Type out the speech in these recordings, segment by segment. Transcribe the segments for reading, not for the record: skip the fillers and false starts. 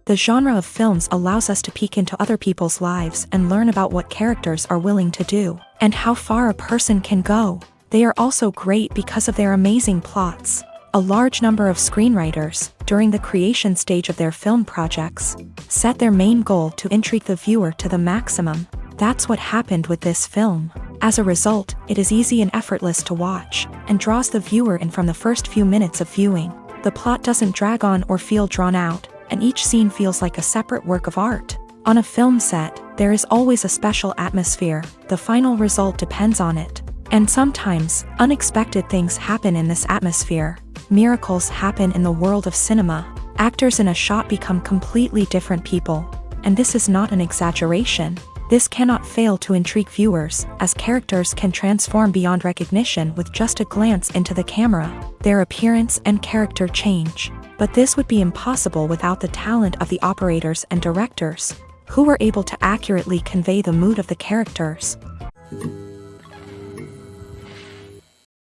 The genre of films allows us to peek into other people's lives and learn about what characters are willing to do, and how far a person can go. They are also great because of their amazing plots. A large number of screenwriters, during the creation stage of their film projects, set their main goal to intrigue the viewer to the maximum. That's what happened with this film. As a result, it is easy and effortless to watch, and draws the viewer in from the first few minutes of viewing. The plot doesn't drag on or feel drawn out, and each scene feels like a separate work of art. On a film set, there is always a special atmosphere. The final result depends on it. And sometimes, unexpected things happen in this atmosphere. Miracles happen in the world of cinema. Actors in a shot become completely different people. And this is not an exaggeration. This cannot fail to intrigue viewers, as characters can transform beyond recognition with just a glance into the camera. Their appearance and character change. But this would be impossible without the talent of the operators and directors, who were able to accurately convey the mood of the characters.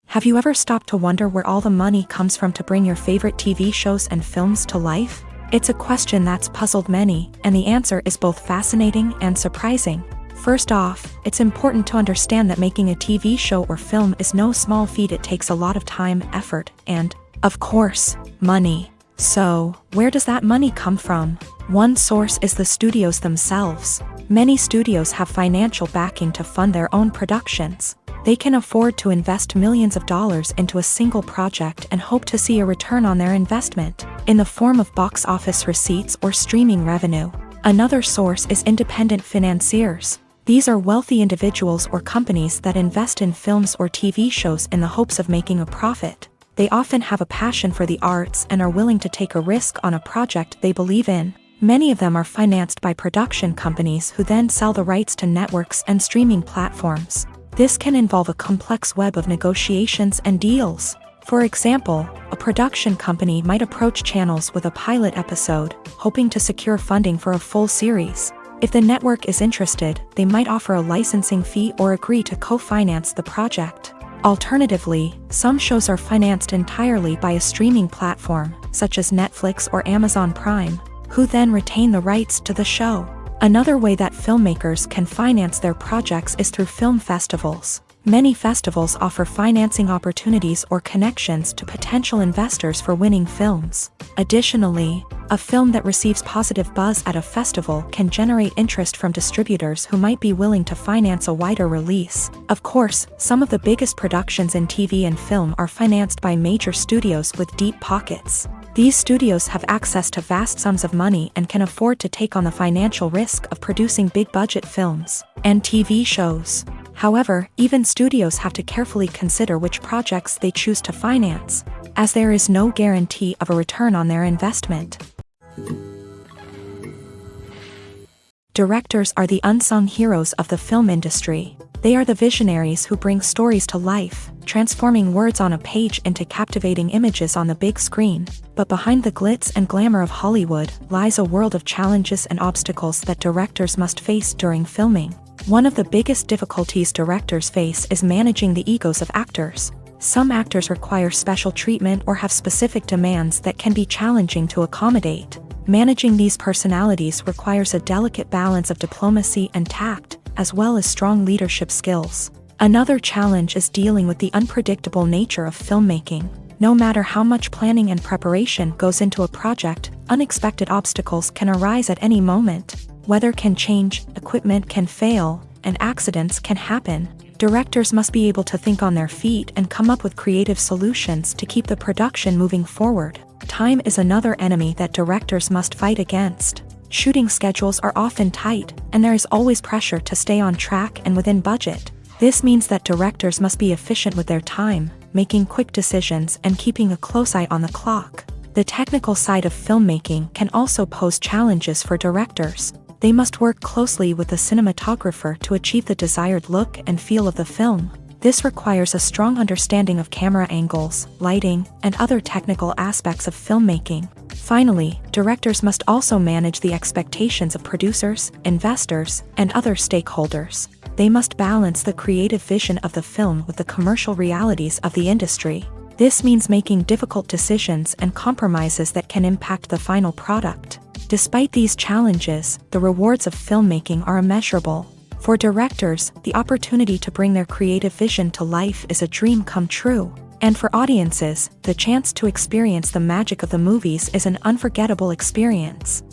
Have you ever stopped to wonder where all the money comes from to bring your favorite TV shows and films to life? It's a question that's puzzled many, and the answer is both fascinating and surprising. First off, it's important to understand that making a TV show or film is no small feat. It takes a lot of time, effort, and, of course, money. So, where does that money come from? One source is the studios themselves. Many studios have financial backing to fund their own productions. They can afford to invest millions of dollars into a single project and hope to see a return on their investment, in the form of box office receipts or streaming revenue. Another source is independent financiers. These are wealthy individuals or companies that invest in films or TV shows in the hopes of making a profit. They often have a passion for the arts and are willing to take a risk on a project they believe in. Many of them are financed by production companies who then sell the rights to networks and streaming platforms. This can involve a complex web of negotiations and deals. For example, a production company might approach channels with a pilot episode, hoping to secure funding for a full series. If the network is interested, they might offer a licensing fee or agree to co-finance the project. Alternatively, some shows are financed entirely by a streaming platform, such as Netflix or Amazon Prime, who then retain the rights to the show. Another way that filmmakers can finance their projects is through film festivals. Many festivals offer financing opportunities or connections to potential investors for winning films. Additionally, a film that receives positive buzz at a festival can generate interest from distributors who might be willing to finance a wider release. Of course, some of the biggest productions in TV and film are financed by major studios with deep pockets. These studios have access to vast sums of money and can afford to take on the financial risk of producing big-budget films and TV shows. However, even studios have to carefully consider which projects they choose to finance, as there is no guarantee of a return on their investment. Directors are the unsung heroes of the film industry. They are the visionaries who bring stories to life, transforming words on a page into captivating images on the big screen. But behind the glitz and glamour of Hollywood lies a world of challenges and obstacles that directors must face during filming. One of the biggest difficulties directors face is managing the egos of actors. Some actors require special treatment or have specific demands that can be challenging to accommodate. Managing these personalities requires a delicate balance of diplomacy and tact, as well as strong leadership skills. Another challenge is dealing with the unpredictable nature of filmmaking. No matter how much planning and preparation goes into a project, unexpected obstacles can arise at any moment. Weather can change, equipment can fail, and accidents can happen. Directors must be able to think on their feet and come up with creative solutions to keep the production moving forward. Time is another enemy that directors must fight against. Shooting schedules are often tight, and there is always pressure to stay on track and within budget. This means that directors must be efficient with their time, making quick decisions and keeping a close eye on the clock. The technical side of filmmaking can also pose challenges for directors. They must work closely with the cinematographer to achieve the desired look and feel of the film. This requires a strong understanding of camera angles, lighting, and other technical aspects of filmmaking. Finally, directors must also manage the expectations of producers, investors, and other stakeholders. They must balance the creative vision of the film with the commercial realities of the industry. This means making difficult decisions and compromises that can impact the final product. Despite these challenges, the rewards of filmmaking are immeasurable. For directors, the opportunity to bring their creative vision to life is a dream come true. And for audiences, the chance to experience the magic of the movies is an unforgettable experience.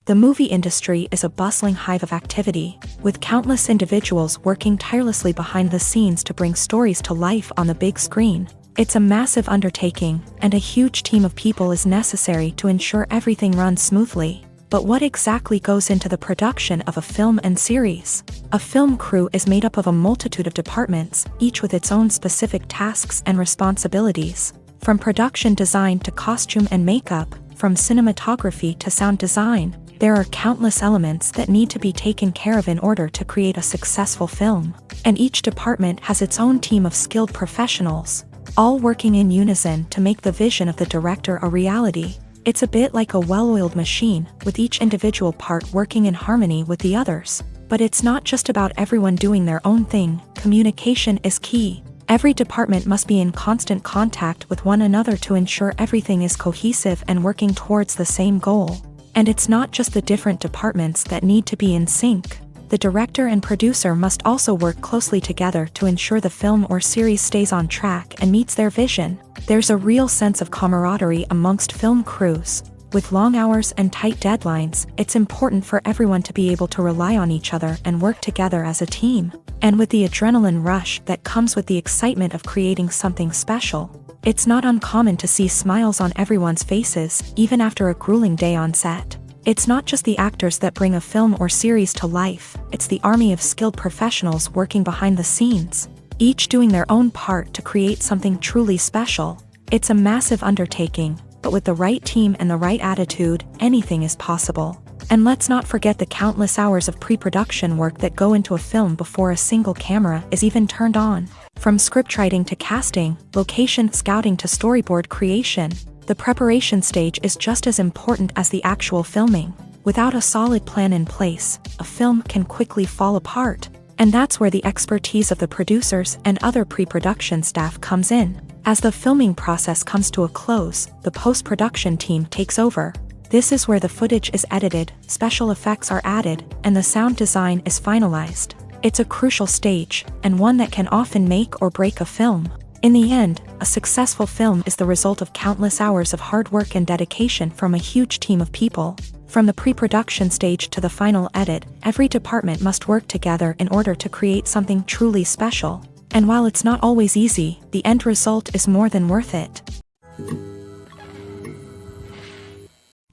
The movie industry is a bustling hive of activity, with countless individuals working tirelessly behind the scenes to bring stories to life on the big screen. It's a massive undertaking, and a huge team of people is necessary to ensure everything runs smoothly. But what exactly goes into the production of a film and series? A film crew is made up of a multitude of departments, each with its own specific tasks and responsibilities. From production design to costume and makeup, from cinematography to sound design, there are countless elements that need to be taken care of in order to create a successful film. And each department has its own team of skilled professionals, all working in unison to make the vision of the director a reality. It's a bit like a well-oiled machine, with each individual part working in harmony with the others. But it's not just about everyone doing their own thing. Communication is key. Every department must be in constant contact with one another to ensure everything is cohesive and working towards the same goal. And it's not just the different departments that need to be in sync. The director and producer must also work closely together to ensure the film or series stays on track and meets their vision. There's a real sense of camaraderie amongst film crews. With long hours and tight deadlines, it's important for everyone to be able to rely on each other and work together as a team. And with the adrenaline rush that comes with the excitement of creating something special, it's not uncommon to see smiles on everyone's faces, even after a grueling day on set. It's not just the actors that bring a film or series to life, it's the army of skilled professionals working behind the scenes, each doing their own part to create something truly special. It's a massive undertaking, but with the right team and the right attitude, anything is possible. And let's not forget the countless hours of pre-production work that go into a film before a single camera is even turned on. From scriptwriting to casting, location scouting to storyboard creation, the preparation stage is just as important as the actual filming. Without a solid plan in place, a film can quickly fall apart. And that's where the expertise of the producers and other pre-production staff comes in. As the filming process comes to a close, the post-production team takes over. This is where the footage is edited, special effects are added, and the sound design is finalized. It's a crucial stage, and one that can often make or break a film. In the end, a successful film is the result of countless hours of hard work and dedication from a huge team of people. From the pre-production stage to the final edit, every department must work together in order to create something truly special. And while it's not always easy, the end result is more than worth it.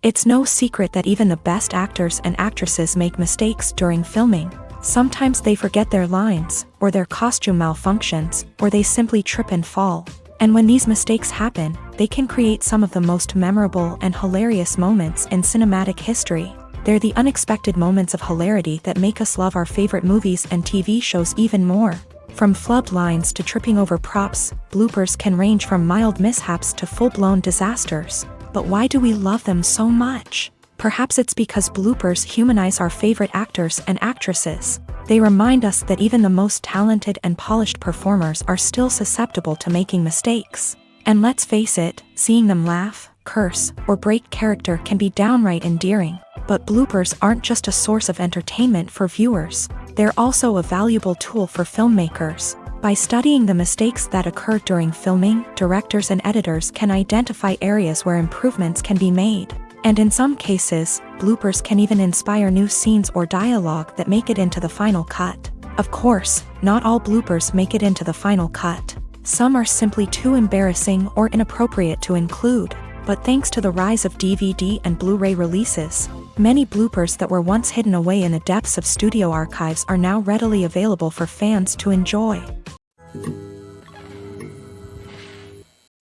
It's no secret that even the best actors and actresses make mistakes during filming. Sometimes they forget their lines, or their costume malfunctions, or they simply trip and fall. And when these mistakes happen, they can create some of the most memorable and hilarious moments in cinematic history. They're the unexpected moments of hilarity that make us love our favorite movies and TV shows even more. From flubbed lines to tripping over props, bloopers can range from mild mishaps to full-blown disasters. But why do we love them so much? Perhaps it's because bloopers humanize our favorite actors and actresses. They remind us that even the most talented and polished performers are still susceptible to making mistakes. And let's face it, seeing them laugh, curse, or break character can be downright endearing. But bloopers aren't just a source of entertainment for viewers. They're also a valuable tool for filmmakers. By studying the mistakes that occur during filming, directors and editors can identify areas where improvements can be made. And in some cases, bloopers can even inspire new scenes or dialogue that make it into the final cut. Of course, not all bloopers make it into the final cut. Some are simply too embarrassing or inappropriate to include. But thanks to the rise of DVD and Blu-ray releases, many bloopers that were once hidden away in the depths of studio archives are now readily available for fans to enjoy.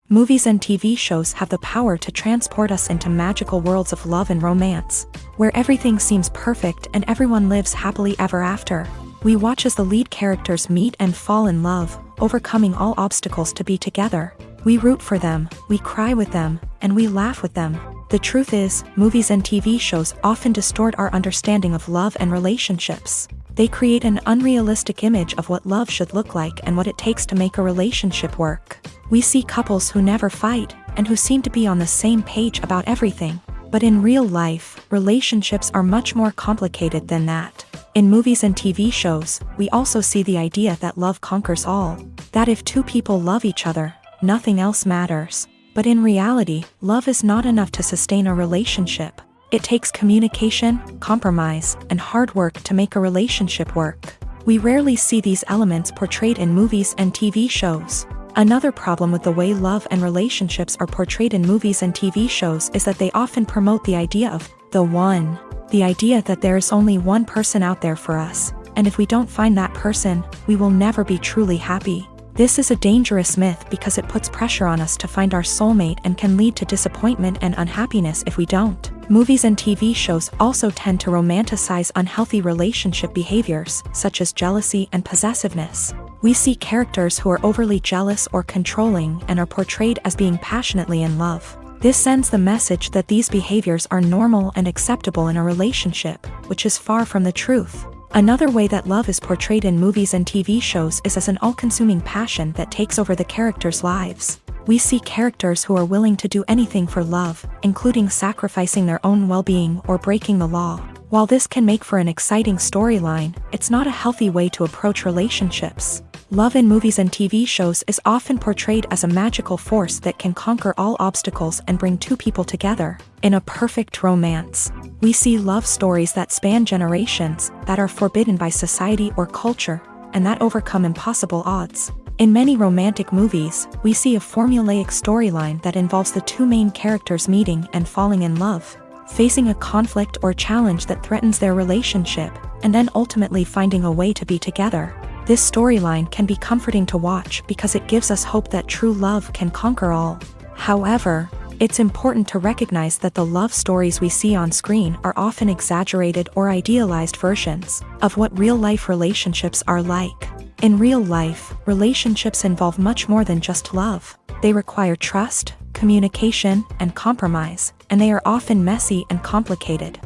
Movies and TV shows have the power to transport us into magical worlds of love and romance, where everything seems perfect and everyone lives happily ever after. We watch as the lead characters meet and fall in love, overcoming all obstacles to be together. We root for them, we cry with them, and we laugh with them. The truth is, movies and TV shows often distort our understanding of love and relationships. They create an unrealistic image of what love should look like and what it takes to make a relationship work. We see couples who never fight, and who seem to be on the same page about everything. But in real life, relationships are much more complicated than that. In movies and TV shows, we also see the idea that love conquers all. That if two people love each other, nothing else matters. But in reality, love is not enough to sustain a relationship. It takes communication, compromise, and hard work to make a relationship work. We rarely see these elements portrayed in movies and TV shows. Another problem with the way love and relationships are portrayed in movies and TV shows is that they often promote the idea of the one. The idea that there is only one person out there for us, and if we don't find that person, we will never be truly happy. This is a dangerous myth because it puts pressure on us to find our soulmate and can lead to disappointment and unhappiness if we don't. Movies and TV shows also tend to romanticize unhealthy relationship behaviors, such as jealousy and possessiveness. We see characters who are overly jealous or controlling and are portrayed as being passionately in love. This sends the message that these behaviors are normal and acceptable in a relationship, which is far from the truth. Another way that love is portrayed in movies and TV shows is as an all-consuming passion that takes over the characters' lives. We see characters who are willing to do anything for love, including sacrificing their own well-being or breaking the law. While this can make for an exciting storyline, it's not a healthy way to approach relationships. Love in movies and TV shows is often portrayed as a magical force that can conquer all obstacles and bring two people together. In a perfect romance, we see love stories that span generations, that are forbidden by society or culture, and that overcome impossible odds. In many romantic movies, we see a formulaic storyline that involves the two main characters meeting and falling in love, facing a conflict or challenge that threatens their relationship, and then ultimately finding a way to be together. This storyline can be comforting to watch because it gives us hope that true love can conquer all. However, it's important to recognize that the love stories we see on screen are often exaggerated or idealized versions of what real-life relationships are like. In real life, relationships involve much more than just love. They require trust, communication, and compromise, and they are often messy and complicated.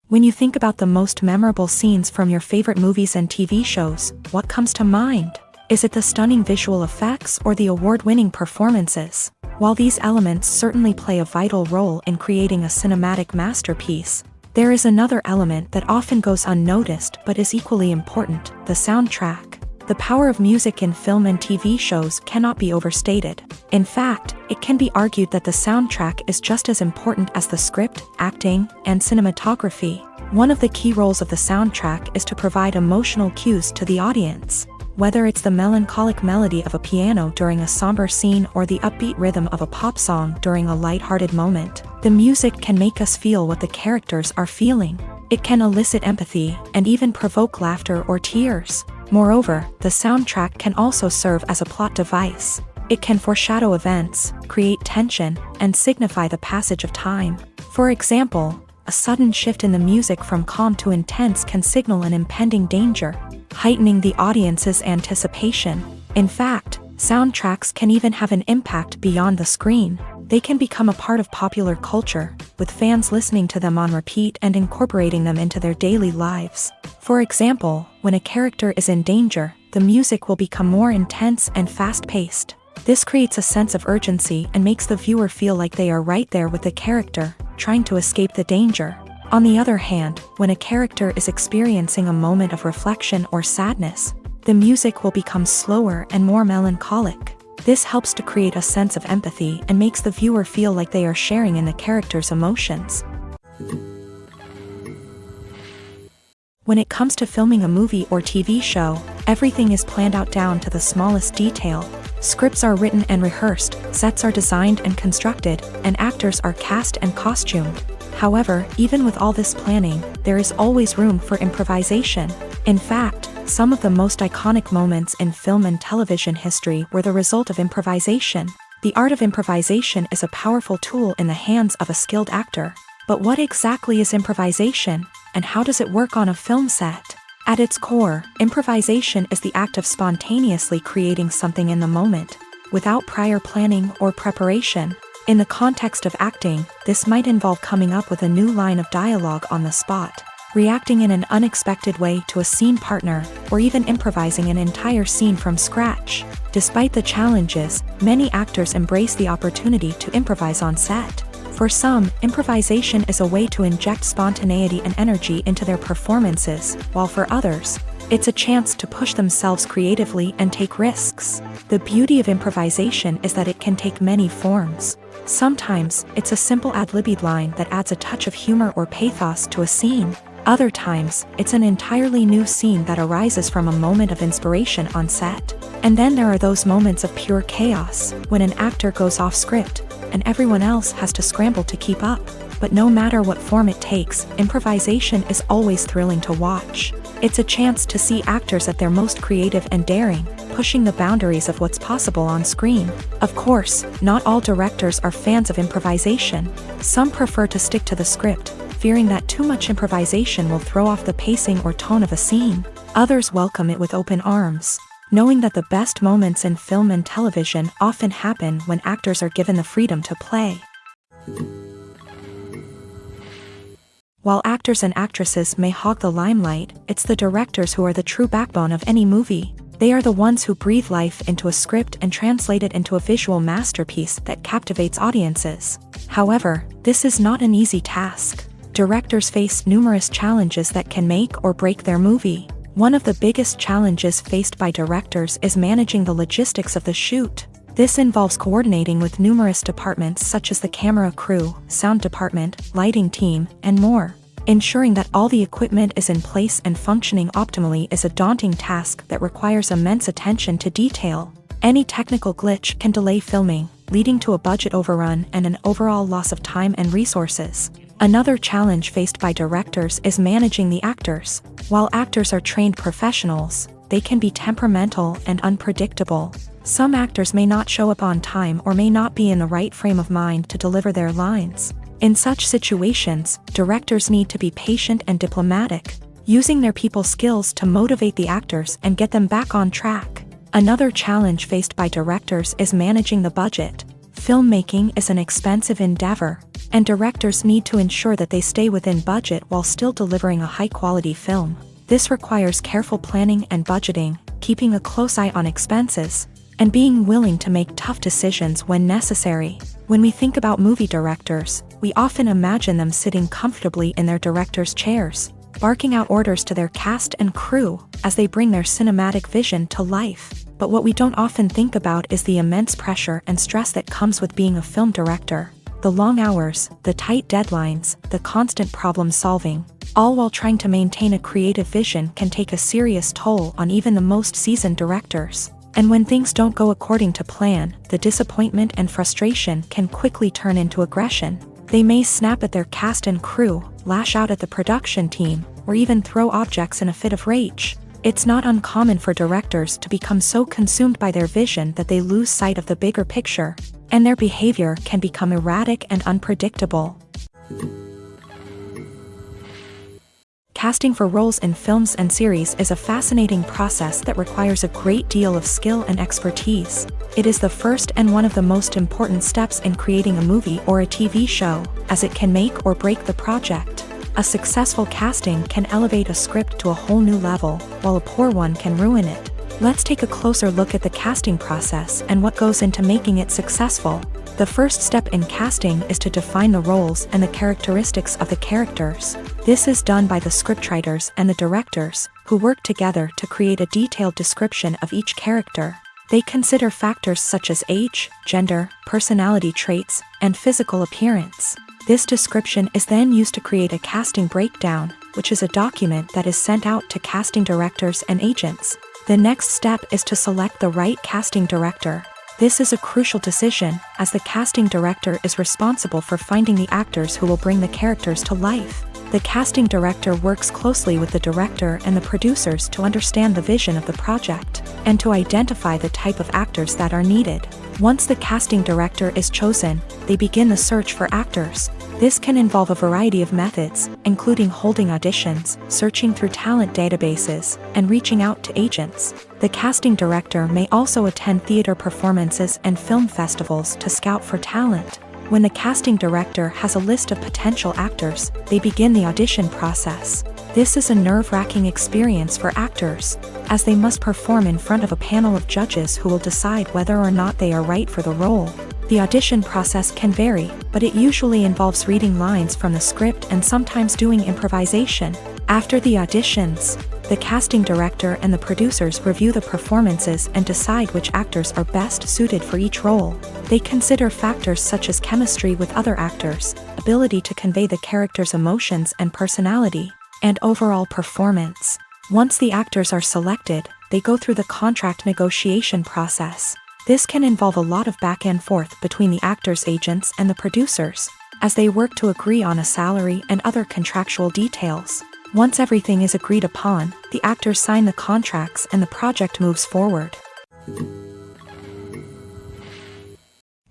When you think about the most memorable scenes from your favorite movies and TV shows, what comes to mind? Is it the stunning visual effects or the award-winning performances? While these elements certainly play a vital role in creating a cinematic masterpiece, there is another element that often goes unnoticed but is equally important: the soundtrack. The power of music in film and TV shows cannot be overstated. In fact, it can be argued that the soundtrack is just as important as the script, acting, and cinematography. One of the key roles of the soundtrack is to provide emotional cues to the audience. Whether it's the melancholic melody of a piano during a somber scene or the upbeat rhythm of a pop song during a light-hearted moment, the music can make us feel what the characters are feeling. It can elicit empathy and even provoke laughter or tears. Moreover, the soundtrack can also serve as a plot device. It can foreshadow events, create tension, and signify the passage of time. For example, a sudden shift in the music from calm to intense can signal an impending danger, heightening the audience's anticipation. In fact, soundtracks can even have an impact beyond the screen. They can become a part of popular culture, with fans listening to them on repeat and incorporating them into their daily lives. For example, when a character is in danger, the music will become more intense and fast-paced. This creates a sense of urgency and makes the viewer feel like they are right there with the character, trying to escape the danger. On the other hand, when a character is experiencing a moment of reflection or sadness, the music will become slower and more melancholic. This helps to create a sense of empathy and makes the viewer feel like they are sharing in the character's emotions. When it comes to filming a movie or TV show, everything is planned out down to the smallest detail. Scripts are written and rehearsed, sets are designed and constructed, and actors are cast and costumed. However, even with all this planning, there is always room for improvisation. In fact, some of the most iconic moments in film and television history were the result of improvisation. The art of improvisation is a powerful tool in the hands of a skilled actor. But what exactly is improvisation, and how does it work on a film set? At its core, improvisation is the act of spontaneously creating something in the moment, without prior planning or preparation. In the context of acting, this might involve coming up with a new line of dialogue on the spot, reacting in an unexpected way to a scene partner, or even improvising an entire scene from scratch. Despite the challenges, many actors embrace the opportunity to improvise on set. For some, improvisation is a way to inject spontaneity and energy into their performances, while for others, it's a chance to push themselves creatively and take risks. The beauty of improvisation is that it can take many forms. Sometimes, it's a simple ad-libbed line that adds a touch of humor or pathos to a scene. Other times, it's an entirely new scene that arises from a moment of inspiration on set. And then there are those moments of pure chaos, when an actor goes off script, and everyone else has to scramble to keep up. But no matter what form it takes, improvisation is always thrilling to watch. It's a chance to see actors at their most creative and daring, pushing the boundaries of what's possible on screen. Of course, not all directors are fans of improvisation. Some prefer to stick to the script, fearing that too much improvisation will throw off the pacing or tone of a scene. Others welcome it with open arms, knowing that the best moments in film and television often happen when actors are given the freedom to play. While actors and actresses may hog the limelight, it's the directors who are the true backbone of any movie. They are the ones who breathe life into a script and translate it into a visual masterpiece that captivates audiences. However, this is not an easy task. Directors face numerous challenges that can make or break their movie. One of the biggest challenges faced by directors is managing the logistics of the shoot. This involves coordinating with numerous departments such as the camera crew, sound department, lighting team, and more. Ensuring that all the equipment is in place and functioning optimally is a daunting task that requires immense attention to detail. Any technical glitch can delay filming, leading to a budget overrun and an overall loss of time and resources. Another challenge faced by directors is managing the actors. While actors are trained professionals, they can be temperamental and unpredictable. Some actors may not show up on time or may not be in the right frame of mind to deliver their lines. In such situations, directors need to be patient and diplomatic, using their people skills to motivate the actors and get them back on track. Another challenge faced by directors is managing the budget. Filmmaking is an expensive endeavor, and directors need to ensure that they stay within budget while still delivering a high-quality film. This requires careful planning and budgeting, keeping a close eye on expenses, and being willing to make tough decisions when necessary. When we think about movie directors, we often imagine them sitting comfortably in their director's chairs, barking out orders to their cast and crew as they bring their cinematic vision to life. But what we don't often think about is the immense pressure and stress that comes with being a film director. The long hours, the tight deadlines, the constant problem solving, all while trying to maintain a creative vision can take a serious toll on even the most seasoned directors. And when things don't go according to plan, the disappointment and frustration can quickly turn into aggression. They may snap at their cast and crew, lash out at the production team, or even throw objects in a fit of rage. It's not uncommon for directors to become so consumed by their vision that they lose sight of the bigger picture, and their behavior can become erratic and unpredictable. Casting for roles in films and series is a fascinating process that requires a great deal of skill and expertise. It is the first and one of the most important steps in creating a movie or a TV show, as it can make or break the project. A successful casting can elevate a script to a whole new level, while a poor one can ruin it. Let's take a closer look at the casting process and what goes into making it successful. The first step in casting is to define the roles and the characteristics of the characters. This is done by the scriptwriters and the directors, who work together to create a detailed description of each character. They consider factors such as age, gender, personality traits, and physical appearance. This description is then used to create a casting breakdown, which is a document that is sent out to casting directors and agents. The next step is to select the right casting director. This is a crucial decision, as the casting director is responsible for finding the actors who will bring the characters to life. The casting director works closely with the director and the producers to understand the vision of the project, and to identify the type of actors that are needed. Once the casting director is chosen, they begin the search for actors. This can involve a variety of methods, including holding auditions, searching through talent databases, and reaching out to agents. The casting director may also attend theater performances and film festivals to scout for talent. When the casting director has a list of potential actors, they begin the audition process. This is a nerve-wracking experience for actors, as they must perform in front of a panel of judges who will decide whether or not they are right for the role. The audition process can vary, but it usually involves reading lines from the script and sometimes doing improvisation. After the auditions, the casting director and the producers review the performances and decide which actors are best suited for each role. They consider factors such as chemistry with other actors, ability to convey the character's emotions and personality, and overall performance. Once the actors are selected, they go through the contract negotiation process. This can involve a lot of back and forth between the actors' agents and the producers, as they work to agree on a salary and other contractual details. Once everything is agreed upon, the actors sign the contracts and the project moves forward.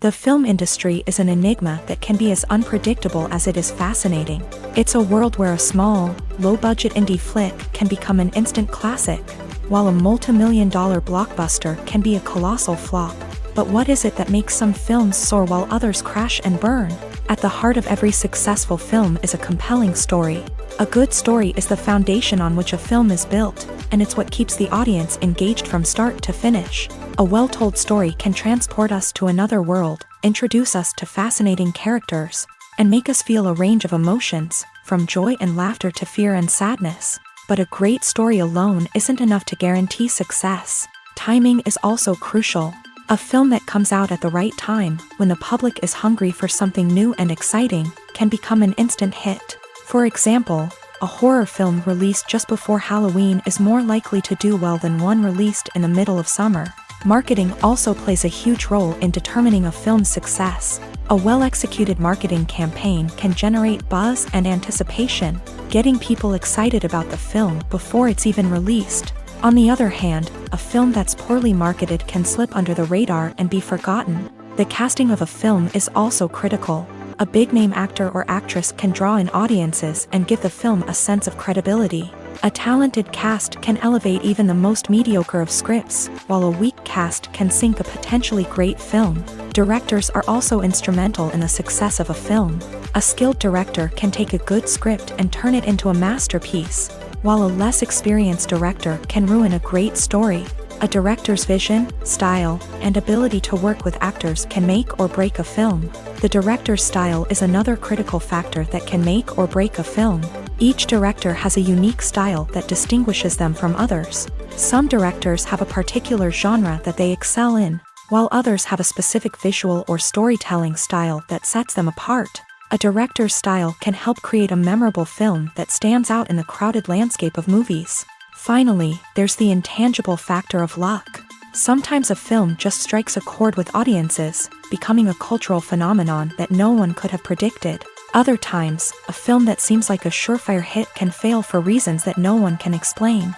The film industry is an enigma that can be as unpredictable as it is fascinating. It's a world where a small, low-budget indie flick can become an instant classic, while a multi-million-dollar blockbuster can be a colossal flop. But what is it that makes some films soar while others crash and burn? At the heart of every successful film is a compelling story. A good story is the foundation on which a film is built, and it's what keeps the audience engaged from start to finish. A well-told story can transport us to another world, introduce us to fascinating characters, and make us feel a range of emotions, from joy and laughter to fear and sadness. But a great story alone isn't enough to guarantee success. Timing is also crucial. A film that comes out at the right time, when the public is hungry for something new and exciting, can become an instant hit. For example, a horror film released just before Halloween is more likely to do well than one released in the middle of summer. Marketing also plays a huge role in determining a film's success. A well-executed marketing campaign can generate buzz and anticipation, getting people excited about the film before it's even released. On the other hand, a film that's poorly marketed can slip under the radar and be forgotten. The casting of a film is also critical. A big-name actor or actress can draw in audiences and give the film a sense of credibility. A talented cast can elevate even the most mediocre of scripts, while a weak cast can sink a potentially great film. Directors are also instrumental in the success of a film. A skilled director can take a good script and turn it into a masterpiece, while a less experienced director can ruin a great story. A director's vision, style, and ability to work with actors can make or break a film. The director's style is another critical factor that can make or break a film. Each director has a unique style that distinguishes them from others. Some directors have a particular genre that they excel in, while others have a specific visual or storytelling style that sets them apart. A director's style can help create a memorable film that stands out in the crowded landscape of movies. Finally, there's the intangible factor of luck. Sometimes a film just strikes a chord with audiences, becoming a cultural phenomenon that no one could have predicted. Other times, a film that seems like a surefire hit can fail for reasons that no one can explain.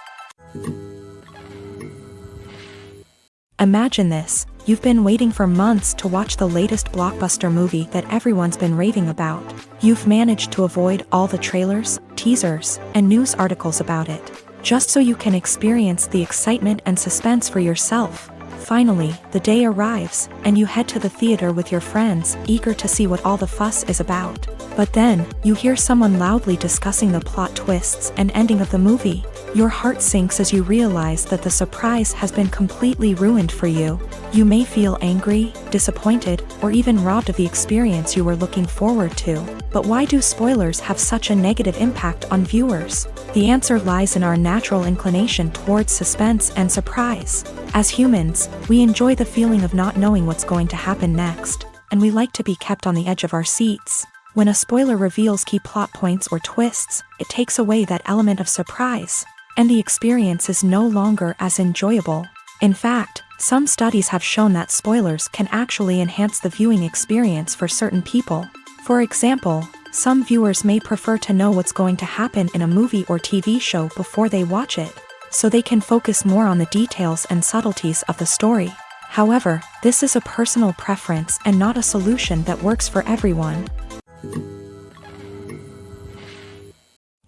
Imagine this: you've been waiting for months to watch the latest blockbuster movie that everyone's been raving about. You've managed to avoid all the trailers, teasers, and news articles about it, just so you can experience the excitement and suspense for yourself. Finally, the day arrives, and you head to the theater with your friends, eager to see what all the fuss is about. But then, you hear someone loudly discussing the plot twists and ending of the movie. Your heart sinks as you realize that the surprise has been completely ruined for you. You may feel angry, disappointed, or even robbed of the experience you were looking forward to. But why do spoilers have such a negative impact on viewers? The answer lies in our natural inclination towards suspense and surprise. As humans, we enjoy the feeling of not knowing what's going to happen next, and we like to be kept on the edge of our seats. When a spoiler reveals key plot points or twists, it takes away that element of surprise, and the experience is no longer as enjoyable. In fact, some studies have shown that spoilers can actually enhance the viewing experience for certain people. For example, some viewers may prefer to know what's going to happen in a movie or TV show before they watch it, so they can focus more on the details and subtleties of the story. However, this is a personal preference and not a solution that works for everyone.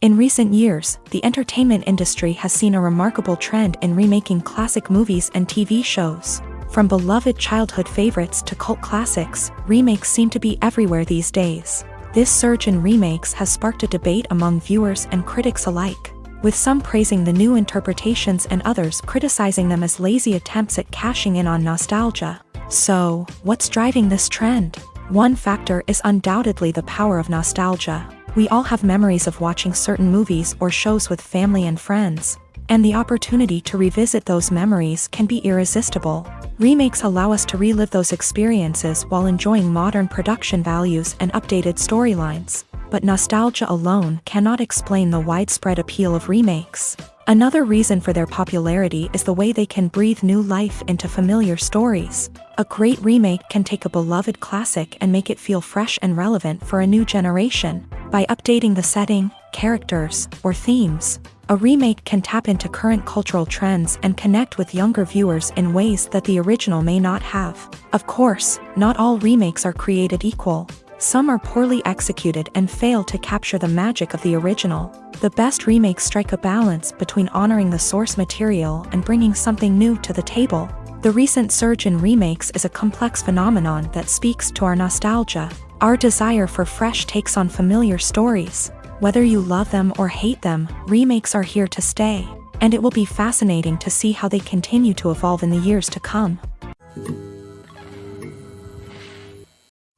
In recent years, the entertainment industry has seen a remarkable trend in remaking classic movies and TV shows. From beloved childhood favorites to cult classics, remakes seem to be everywhere these days. This surge in remakes has sparked a debate among viewers and critics alike, with some praising the new interpretations and others criticizing them as lazy attempts at cashing in on nostalgia. So, what's driving this trend? One factor is undoubtedly the power of nostalgia. We all have memories of watching certain movies or shows with family and friends, and the opportunity to revisit those memories can be irresistible. Remakes allow us to relive those experiences while enjoying modern production values and updated storylines. But nostalgia alone cannot explain the widespread appeal of remakes. Another reason for their popularity is the way they can breathe new life into familiar stories. A great remake can take a beloved classic and make it feel fresh and relevant for a new generation. By updating the setting, characters, or themes, a remake can tap into current cultural trends and connect with younger viewers in ways that the original may not have. Of course, not all remakes are created equal. Some are poorly executed and fail to capture the magic of the original. The best remakes strike a balance between honoring the source material and bringing something new to the table. The recent surge in remakes is a complex phenomenon that speaks to our nostalgia, our desire for fresh takes on familiar stories. Whether you love them or hate them, remakes are here to stay, and it will be fascinating to see how they continue to evolve in the years to come.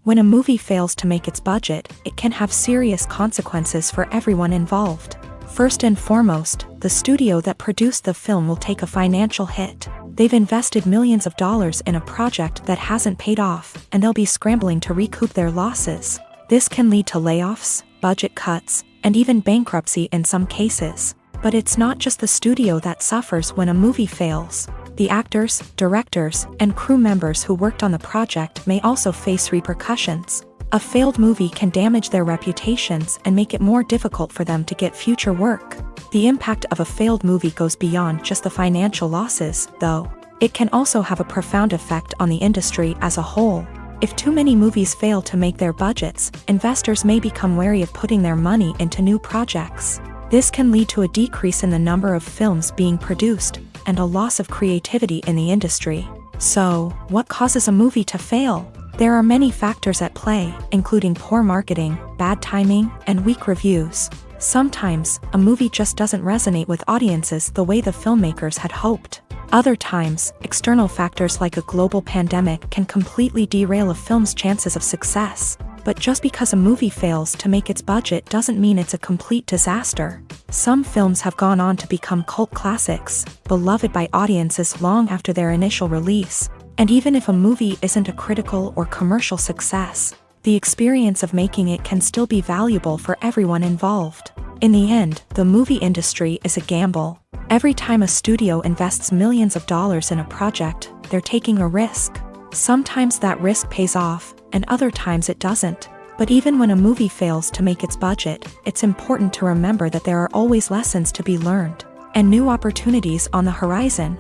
When a movie fails to make its budget, it can have serious consequences for everyone involved. First and foremost, the studio that produced the film will take a financial hit. They've invested millions of dollars in a project that hasn't paid off, and they'll be scrambling to recoup their losses. This can lead to layoffs, budget cuts, and even bankruptcy in some cases. But it's not just the studio that suffers when a movie fails. The actors, directors, and crew members who worked on the project may also face repercussions. A failed movie can damage their reputations and make it more difficult for them to get future work. The impact of a failed movie goes beyond just the financial losses, though. It can also have a profound effect on the industry as a whole. If too many movies fail to make their budgets, investors may become wary of putting their money into new projects. This can lead to a decrease in the number of films being produced, and a loss of creativity in the industry. So, what causes a movie to fail? There are many factors at play, including poor marketing, bad timing, and weak reviews. Sometimes, a movie just doesn't resonate with audiences the way the filmmakers had hoped. Other times, external factors like a global pandemic can completely derail a film's chances of success. But just because a movie fails to make its budget doesn't mean it's a complete disaster. Some films have gone on to become cult classics, beloved by audiences long after their initial release. And even if a movie isn't a critical or commercial success, the experience of making it can still be valuable for everyone involved. In the end, the movie industry is a gamble. Every time a studio invests millions of dollars in a project, they're taking a risk. Sometimes that risk pays off, and other times it doesn't. But even when a movie fails to make its budget, it's important to remember that there are always lessons to be learned, and new opportunities on the horizon.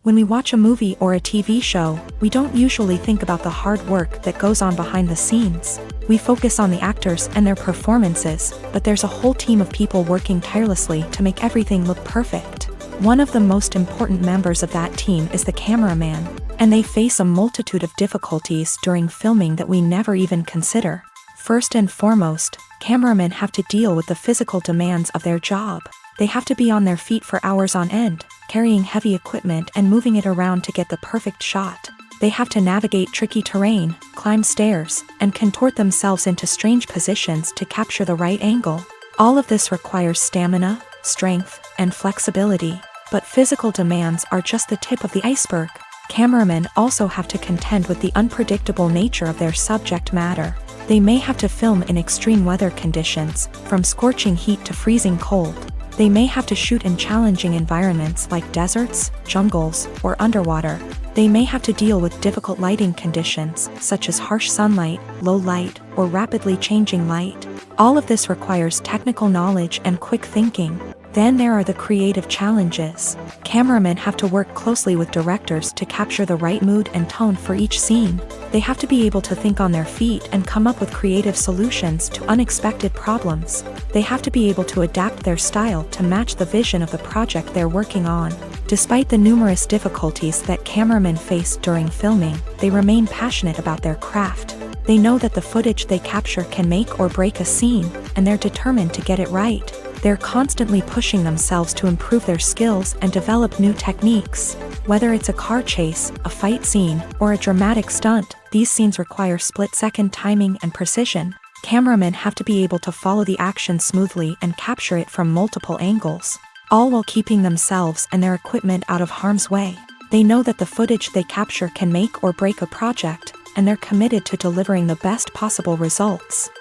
When we watch a movie or a TV show, we don't usually think about the hard work that goes on behind the scenes. We focus on the actors and their performances, but there's a whole team of people working tirelessly to make everything look perfect. One of the most important members of that team is the cameraman, and they face a multitude of difficulties during filming that we never even consider. First and foremost, cameramen have to deal with the physical demands of their job. They have to be on their feet for hours on end, carrying heavy equipment and moving it around to get the perfect shot. They have to navigate tricky terrain, climb stairs, and contort themselves into strange positions to capture the right angle. All of this requires stamina, strength, and flexibility. But physical demands are just the tip of the iceberg. Cameramen also have to contend with the unpredictable nature of their subject matter. They may have to film in extreme weather conditions, from scorching heat to freezing cold. They may have to shoot in challenging environments like deserts, jungles, or underwater. They may have to deal with difficult lighting conditions, such as harsh sunlight, low light, or rapidly changing light. All of this requires technical knowledge and quick thinking. Then there are the creative challenges. Cameramen have to work closely with directors to capture the right mood and tone for each scene. They have to be able to think on their feet and come up with creative solutions to unexpected problems. They have to be able to adapt their style to match the vision of the project they're working on. Despite the numerous difficulties that cameramen face during filming, they remain passionate about their craft. They know that the footage they capture can make or break a scene, and they're determined to get it right. They're constantly pushing themselves to improve their skills and develop new techniques. Whether it's a car chase, a fight scene, or a dramatic stunt, these scenes require split-second timing and precision. Cameramen have to be able to follow the action smoothly and capture it from multiple angles, all while keeping themselves and their equipment out of harm's way. They know that the footage they capture can make or break a project, and they're committed to delivering the best possible results.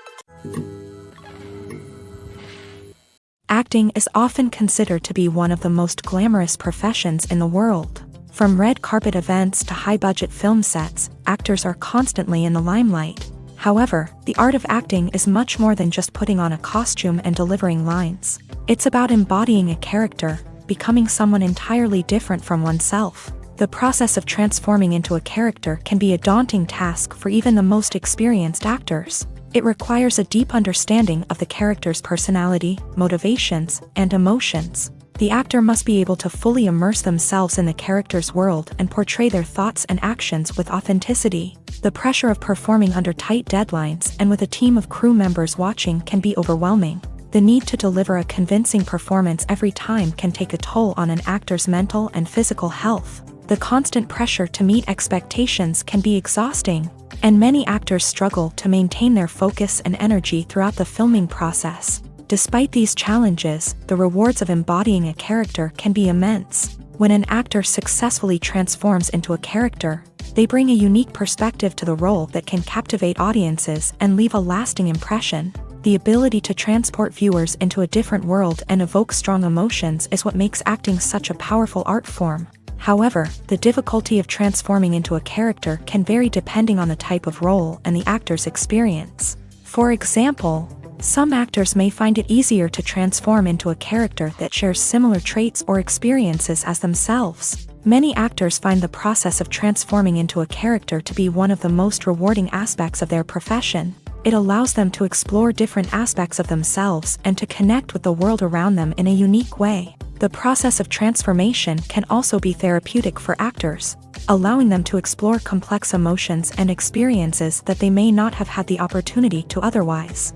Acting is often considered to be one of the most glamorous professions in the world. From red carpet events to high-budget film sets, actors are constantly in the limelight. However, the art of acting is much more than just putting on a costume and delivering lines. It's about embodying a character, becoming someone entirely different from oneself. The process of transforming into a character can be a daunting task for even the most experienced actors. It requires a deep understanding of the character's personality, motivations, and emotions. The actor must be able to fully immerse themselves in the character's world and portray their thoughts and actions with authenticity. The pressure of performing under tight deadlines and with a team of crew members watching can be overwhelming. The need to deliver a convincing performance every time can take a toll on an actor's mental and physical health. The constant pressure to meet expectations can be exhausting, and many actors struggle to maintain their focus and energy throughout the filming process. Despite these challenges, the rewards of embodying a character can be immense. When an actor successfully transforms into a character, they bring a unique perspective to the role that can captivate audiences and leave a lasting impression. The ability to transport viewers into a different world and evoke strong emotions is what makes acting such a powerful art form. However, the difficulty of transforming into a character can vary depending on the type of role and the actor's experience. For example, some actors may find it easier to transform into a character that shares similar traits or experiences as themselves. Many actors find the process of transforming into a character to be one of the most rewarding aspects of their profession. It allows them to explore different aspects of themselves and to connect with the world around them in a unique way. The process of transformation can also be therapeutic for actors, allowing them to explore complex emotions and experiences that they may not have had the opportunity to otherwise.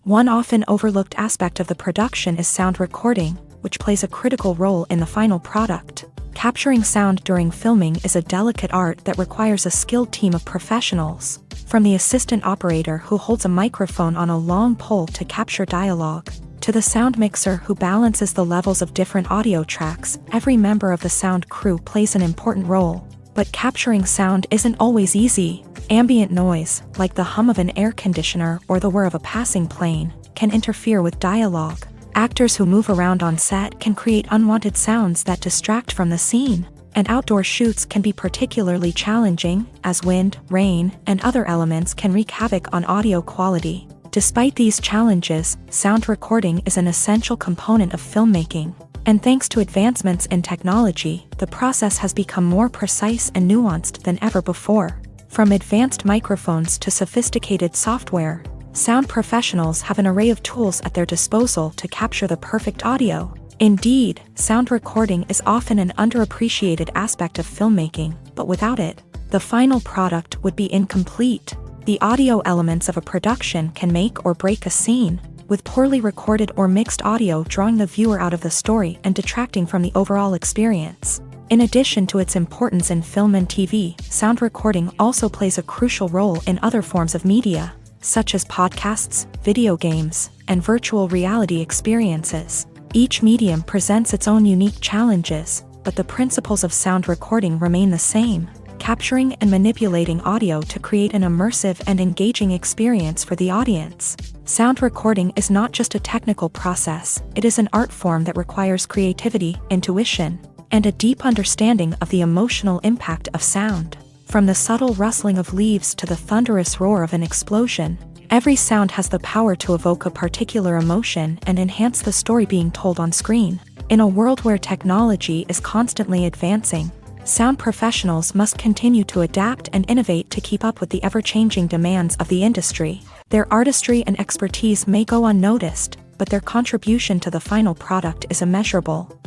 One often overlooked aspect of the production is sound recording, which plays a critical role in the final product. Capturing sound during filming is a delicate art that requires a skilled team of professionals. From the assistant operator who holds a microphone on a long pole to capture dialogue, to the sound mixer who balances the levels of different audio tracks, every member of the sound crew plays an important role. But capturing sound isn't always easy. Ambient noise, like the hum of an air conditioner or the whir of a passing plane, can interfere with dialogue. Actors who move around on set can create unwanted sounds that distract from the scene. And outdoor shoots can be particularly challenging, as wind, rain, and other elements can wreak havoc on audio quality. Despite these challenges, sound recording is an essential component of filmmaking. And thanks to advancements in technology, the process has become more precise and nuanced than ever before. From advanced microphones to sophisticated software, sound professionals have an array of tools at their disposal to capture the perfect audio. Indeed, sound recording is often an underappreciated aspect of filmmaking, but without it, the final product would be incomplete. The audio elements of a production can make or break a scene, with poorly recorded or mixed audio drawing the viewer out of the story and detracting from the overall experience. In addition to its importance in film and TV, sound recording also plays a crucial role in other forms of media, such as podcasts, video games, and virtual reality experiences. Each medium presents its own unique challenges, but the principles of sound recording remain the same, capturing and manipulating audio to create an immersive and engaging experience for the audience. Sound recording is not just a technical process, it is an art form that requires creativity, intuition, and a deep understanding of the emotional impact of sound. From the subtle rustling of leaves to the thunderous roar of an explosion, Every sound has the power to evoke a particular emotion and enhance the story being told on screen. In a world where technology is constantly advancing, sound professionals must continue to adapt and innovate to keep up with the ever-changing demands of the industry. Their artistry and expertise may go unnoticed, but their contribution to the final product is immeasurable.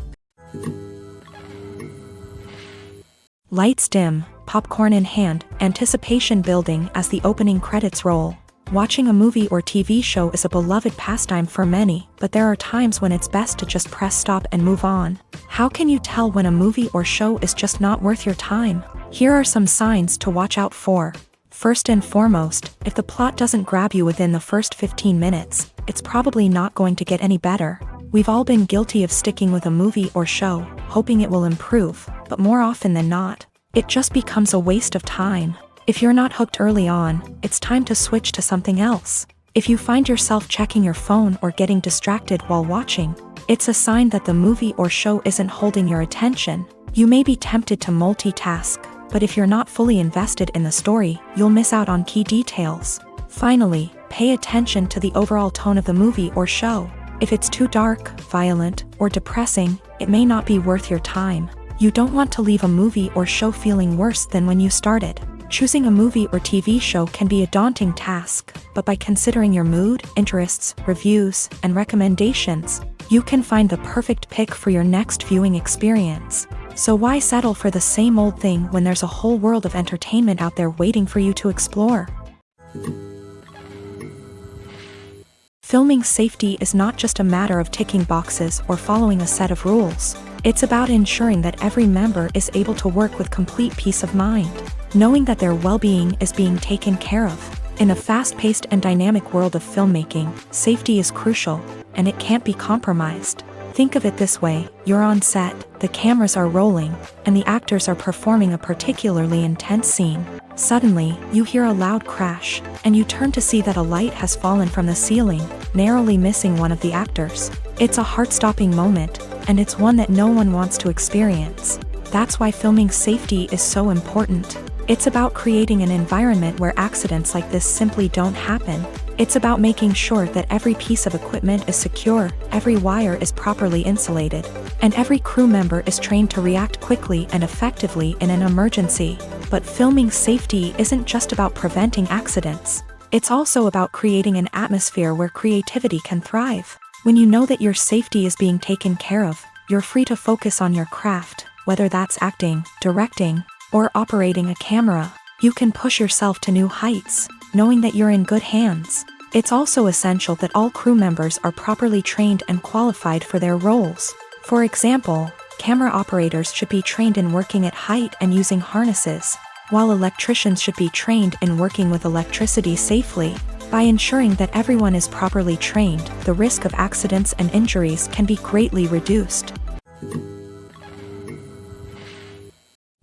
Lights dim, popcorn in hand, anticipation building as the opening credits roll. Watching a movie or TV show is a beloved pastime for many, but there are times when it's best to just press stop and move on. How can you tell when a movie or show is just not worth your time? Here are some signs to watch out for. First and foremost, if the plot doesn't grab you within the first 15 minutes, it's probably not going to get any better. We've all been guilty of sticking with a movie or show, hoping it will improve, but more often than not, it just becomes a waste of time. If you're not hooked early on, it's time to switch to something else. If you find yourself checking your phone or getting distracted while watching, it's a sign that the movie or show isn't holding your attention. You may be tempted to multitask, but if you're not fully invested in the story, you'll miss out on key details. Finally, pay attention to the overall tone of the movie or show. If it's too dark, violent, or depressing, it may not be worth your time. You don't want to leave a movie or show feeling worse than when you started. Choosing a movie or TV show can be a daunting task, but by considering your mood, interests, reviews, and recommendations, you can find the perfect pick for your next viewing experience. So why settle for the same old thing when there's a whole world of entertainment out there waiting for you to explore? Filming safety is not just a matter of ticking boxes or following a set of rules. It's about ensuring that every member is able to work with complete peace of mind, knowing that their well-being is being taken care of. In a fast-paced and dynamic world of filmmaking, safety is crucial, and it can't be compromised. Think of it this way: you're on set, the cameras are rolling, and the actors are performing a particularly intense scene. Suddenly, you hear a loud crash, and you turn to see that a light has fallen from the ceiling, narrowly missing one of the actors. It's a heart-stopping moment, and it's one that no one wants to experience. That's why filming safety is so important. It's about creating an environment where accidents like this simply don't happen. It's about making sure that every piece of equipment is secure, every wire is properly insulated, and every crew member is trained to react quickly and effectively in an emergency. But filming safety isn't just about preventing accidents. It's also about creating an atmosphere where creativity can thrive. When you know that your safety is being taken care of, you're free to focus on your craft, whether that's acting, directing, or operating a camera. You can push yourself to new heights, knowing that you're in good hands. It's also essential that all crew members are properly trained and qualified for their roles. For example, camera operators should be trained in working at height and using harnesses, while electricians should be trained in working with electricity safely. By ensuring that everyone is properly trained, the risk of accidents and injuries can be greatly reduced.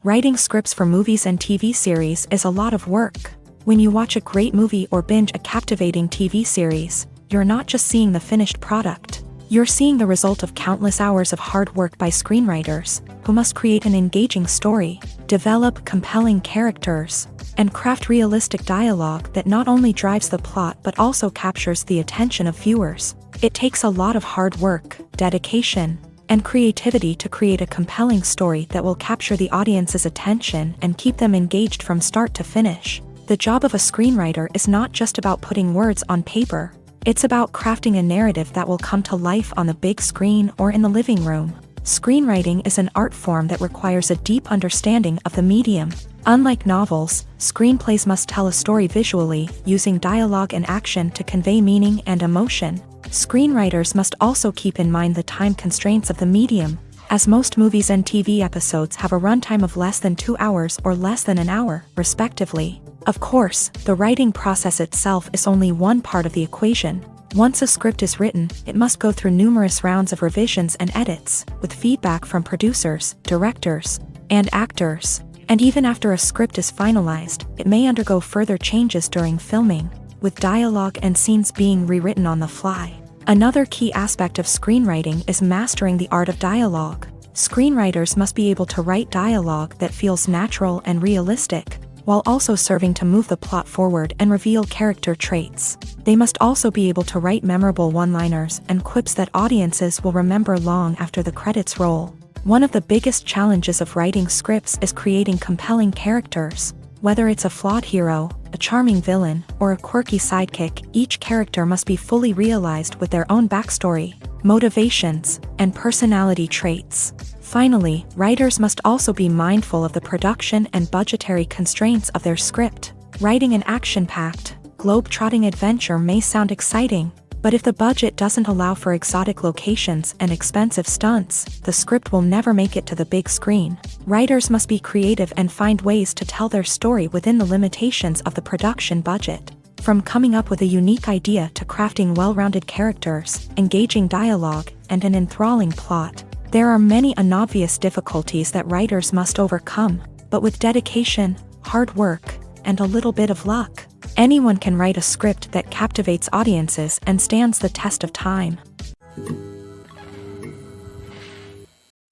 Writing scripts for movies and TV series is a lot of work. When you watch a great movie or binge a captivating TV series, you're not just seeing the finished product. You're seeing the result of countless hours of hard work by screenwriters, who must create an engaging story, develop compelling characters, and craft realistic dialogue that not only drives the plot but also captures the attention of viewers. It takes a lot of hard work, dedication, and creativity to create a compelling story that will capture the audience's attention and keep them engaged from start to finish. The job of a screenwriter is not just about putting words on paper. It's about crafting a narrative that will come to life on the big screen or in the living room. Screenwriting is an art form that requires a deep understanding of the medium. Unlike novels, screenplays must tell a story visually, using dialogue and action to convey meaning and emotion. Screenwriters must also keep in mind the time constraints of the medium, as most movies and TV episodes have a runtime of less than 2 hours or less than an hour, respectively. Of course, the writing process itself is only one part of the equation. Once a script is written, it must go through numerous rounds of revisions and edits, with feedback from producers, directors, and actors. And even after a script is finalized, it may undergo further changes during filming, with dialogue and scenes being rewritten on the fly. Another key aspect of screenwriting is mastering the art of dialogue. Screenwriters must be able to write dialogue that feels natural and realistic, while also serving to move the plot forward and reveal character traits. They must also be able to write memorable one-liners and quips that audiences will remember long after the credits roll. One of the biggest challenges of writing scripts is creating compelling characters. Whether it's a flawed hero, a charming villain, or a quirky sidekick, each character must be fully realized with their own backstory, motivations, and personality traits. Finally, writers must also be mindful of the production and budgetary constraints of their script. Writing an action-packed, globe-trotting adventure may sound exciting, but if the budget doesn't allow for exotic locations and expensive stunts, the script will never make it to the big screen. Writers must be creative and find ways to tell their story within the limitations of the production budget. From coming up with a unique idea to crafting well-rounded characters, engaging dialogue, and an enthralling plot, there are many unobvious difficulties that writers must overcome, but with dedication, hard work, and a little bit of luck, anyone can write a script that captivates audiences and stands the test of time.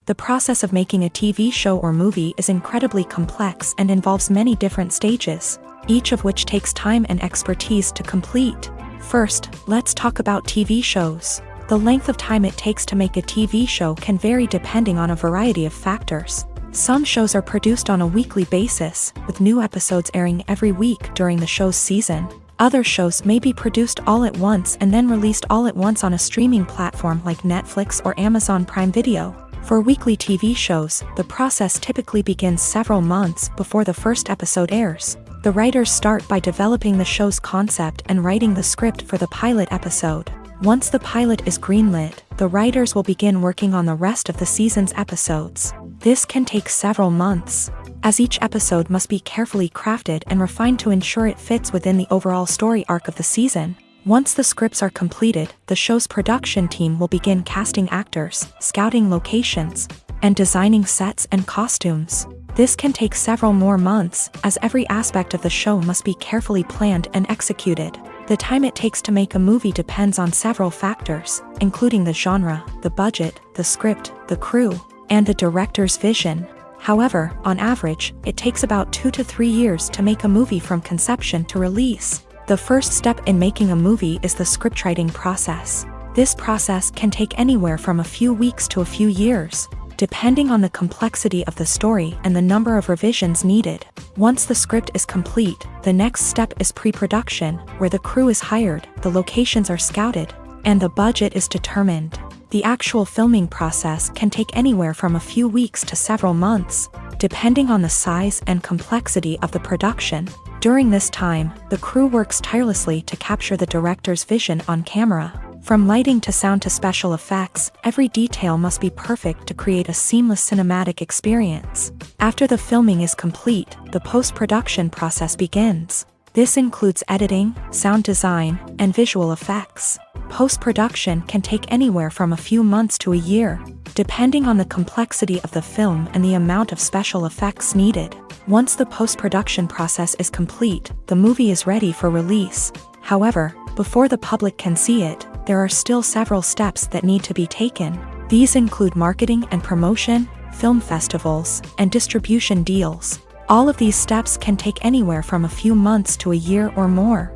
The process of making a TV show or movie is incredibly complex and involves many different stages, each of which takes time and expertise to complete. First, let's talk about TV shows. The length of time it takes to make a TV show can vary depending on a variety of factors. Some shows are produced on a weekly basis, with new episodes airing every week during the show's season. Other shows may be produced all at once and then released all at once on a streaming platform like Netflix or Amazon Prime Video. For weekly TV shows, the process typically begins several months before the first episode airs. The writers start by developing the show's concept and writing the script for the pilot episode. Once the pilot is greenlit, the writers will begin working on the rest of the season's episodes. This can take several months, as each episode must be carefully crafted and refined to ensure it fits within the overall story arc of the season. Once the scripts are completed, the show's production team will begin casting actors, scouting locations, and designing sets and costumes. This can take several more months, as every aspect of the show must be carefully planned and executed. The time it takes to make a movie depends on several factors, including the genre, the budget, the script, the crew, and the director's vision. However, on average, it takes about 2 to 3 years to make a movie from conception to release. The first step in making a movie is the scriptwriting process. This process can take anywhere from a few weeks to a few years, depending on the complexity of the story and the number of revisions needed. Once the script is complete, the next step is pre-production, where the crew is hired, the locations are scouted, and the budget is determined. The actual filming process can take anywhere from a few weeks to several months, depending on the size and complexity of the production. During this time, the crew works tirelessly to capture the director's vision on camera. From lighting to sound to special effects, every detail must be perfect to create a seamless cinematic experience. After the filming is complete, the post-production process begins. This includes editing, sound design, and visual effects. Post-production can take anywhere from a few months to a year, depending on the complexity of the film and the amount of special effects needed. Once the post-production process is complete, the movie is ready for release. However, before the public can see it, there are still several steps that need to be taken. These include marketing and promotion, film festivals, and distribution deals. All of these steps can take anywhere from a few months to a year or more.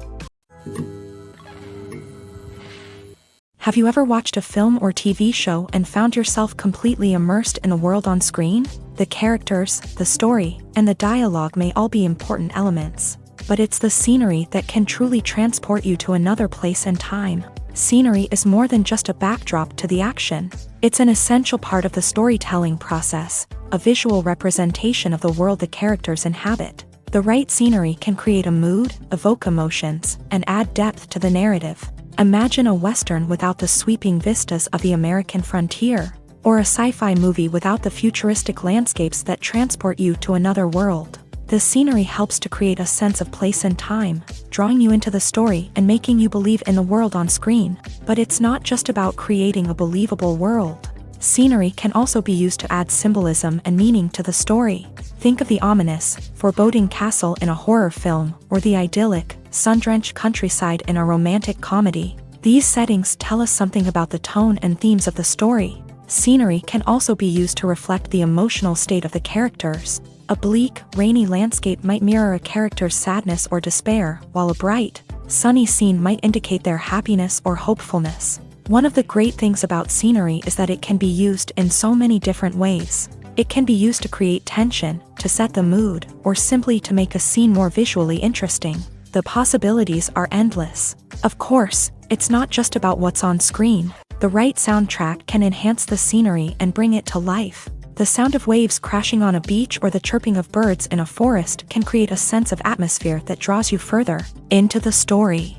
Have you ever watched a film or TV show and found yourself completely immersed in the world on screen? The characters, the story, and the dialogue may all be important elements, but it's the scenery that can truly transport you to another place and time. Scenery is more than just a backdrop to the action. It's an essential part of the storytelling process, a visual representation of the world the characters inhabit. The right scenery can create a mood, evoke emotions, and add depth to the narrative. Imagine a Western without the sweeping vistas of the American frontier, or a sci-fi movie without the futuristic landscapes that transport you to another world. The scenery helps to create a sense of place and time, drawing you into the story and making you believe in the world on screen. But it's not just about creating a believable world. Scenery can also be used to add symbolism and meaning to the story. Think of the ominous, foreboding castle in a horror film, or the idyllic, sun-drenched countryside in a romantic comedy. These settings tell us something about the tone and themes of the story. Scenery can also be used to reflect the emotional state of the characters. A bleak, rainy landscape might mirror a character's sadness or despair, while a bright, sunny scene might indicate their happiness or hopefulness. One of the great things about scenery is that it can be used in so many different ways. It can be used to create tension, to set the mood, or simply to make a scene more visually interesting. The possibilities are endless. Of course, it's not just about what's on screen. The right soundtrack can enhance the scenery and bring it to life. The sound of waves crashing on a beach or the chirping of birds in a forest can create a sense of atmosphere that draws you further into the story.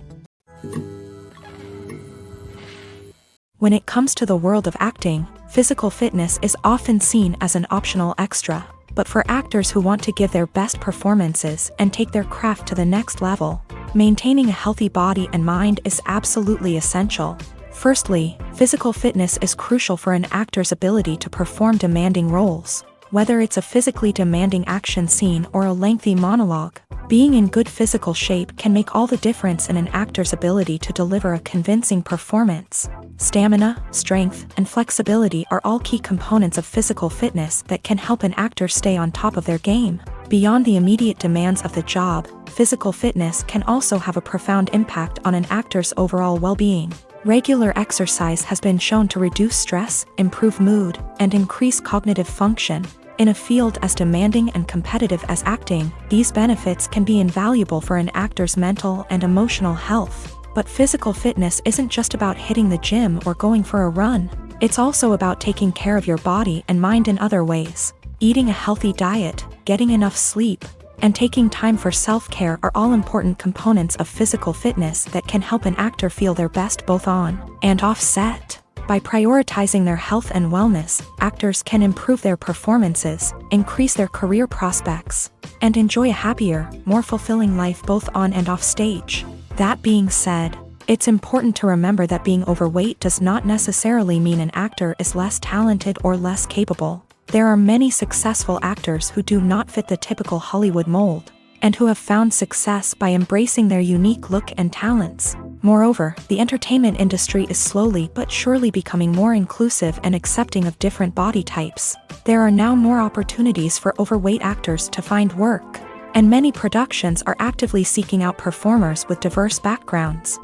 When it comes to the world of acting, physical fitness is often seen as an optional extra. But for actors who want to give their best performances and take their craft to the next level, maintaining a healthy body and mind is absolutely essential. Firstly, physical fitness is crucial for an actor's ability to perform demanding roles. Whether it's a physically demanding action scene or a lengthy monologue, being in good physical shape can make all the difference in an actor's ability to deliver a convincing performance. Stamina, strength, and flexibility are all key components of physical fitness that can help an actor stay on top of their game. Beyond the immediate demands of the job, physical fitness can also have a profound impact on an actor's overall well-being. Regular exercise has been shown to reduce stress, improve mood, and increase cognitive function. In a field as demanding and competitive as acting, these benefits can be invaluable for an actor's mental and emotional health. But physical fitness isn't just about hitting the gym or going for a run. It's also about taking care of your body and mind in other ways. Eating a healthy diet, getting enough sleep, and taking time for self-care are all important components of physical fitness that can help an actor feel their best both on and off set. By prioritizing their health and wellness, actors can improve their performances, increase their career prospects, and enjoy a happier, more fulfilling life both on and off stage. That being said, it's important to remember that being overweight does not necessarily mean an actor is less talented or less capable. There are many successful actors who do not fit the typical Hollywood mold, and who have found success by embracing their unique look and talents. Moreover, the entertainment industry is slowly but surely becoming more inclusive and accepting of different body types. There are now more opportunities for overweight actors to find work, and many productions are actively seeking out performers with diverse backgrounds.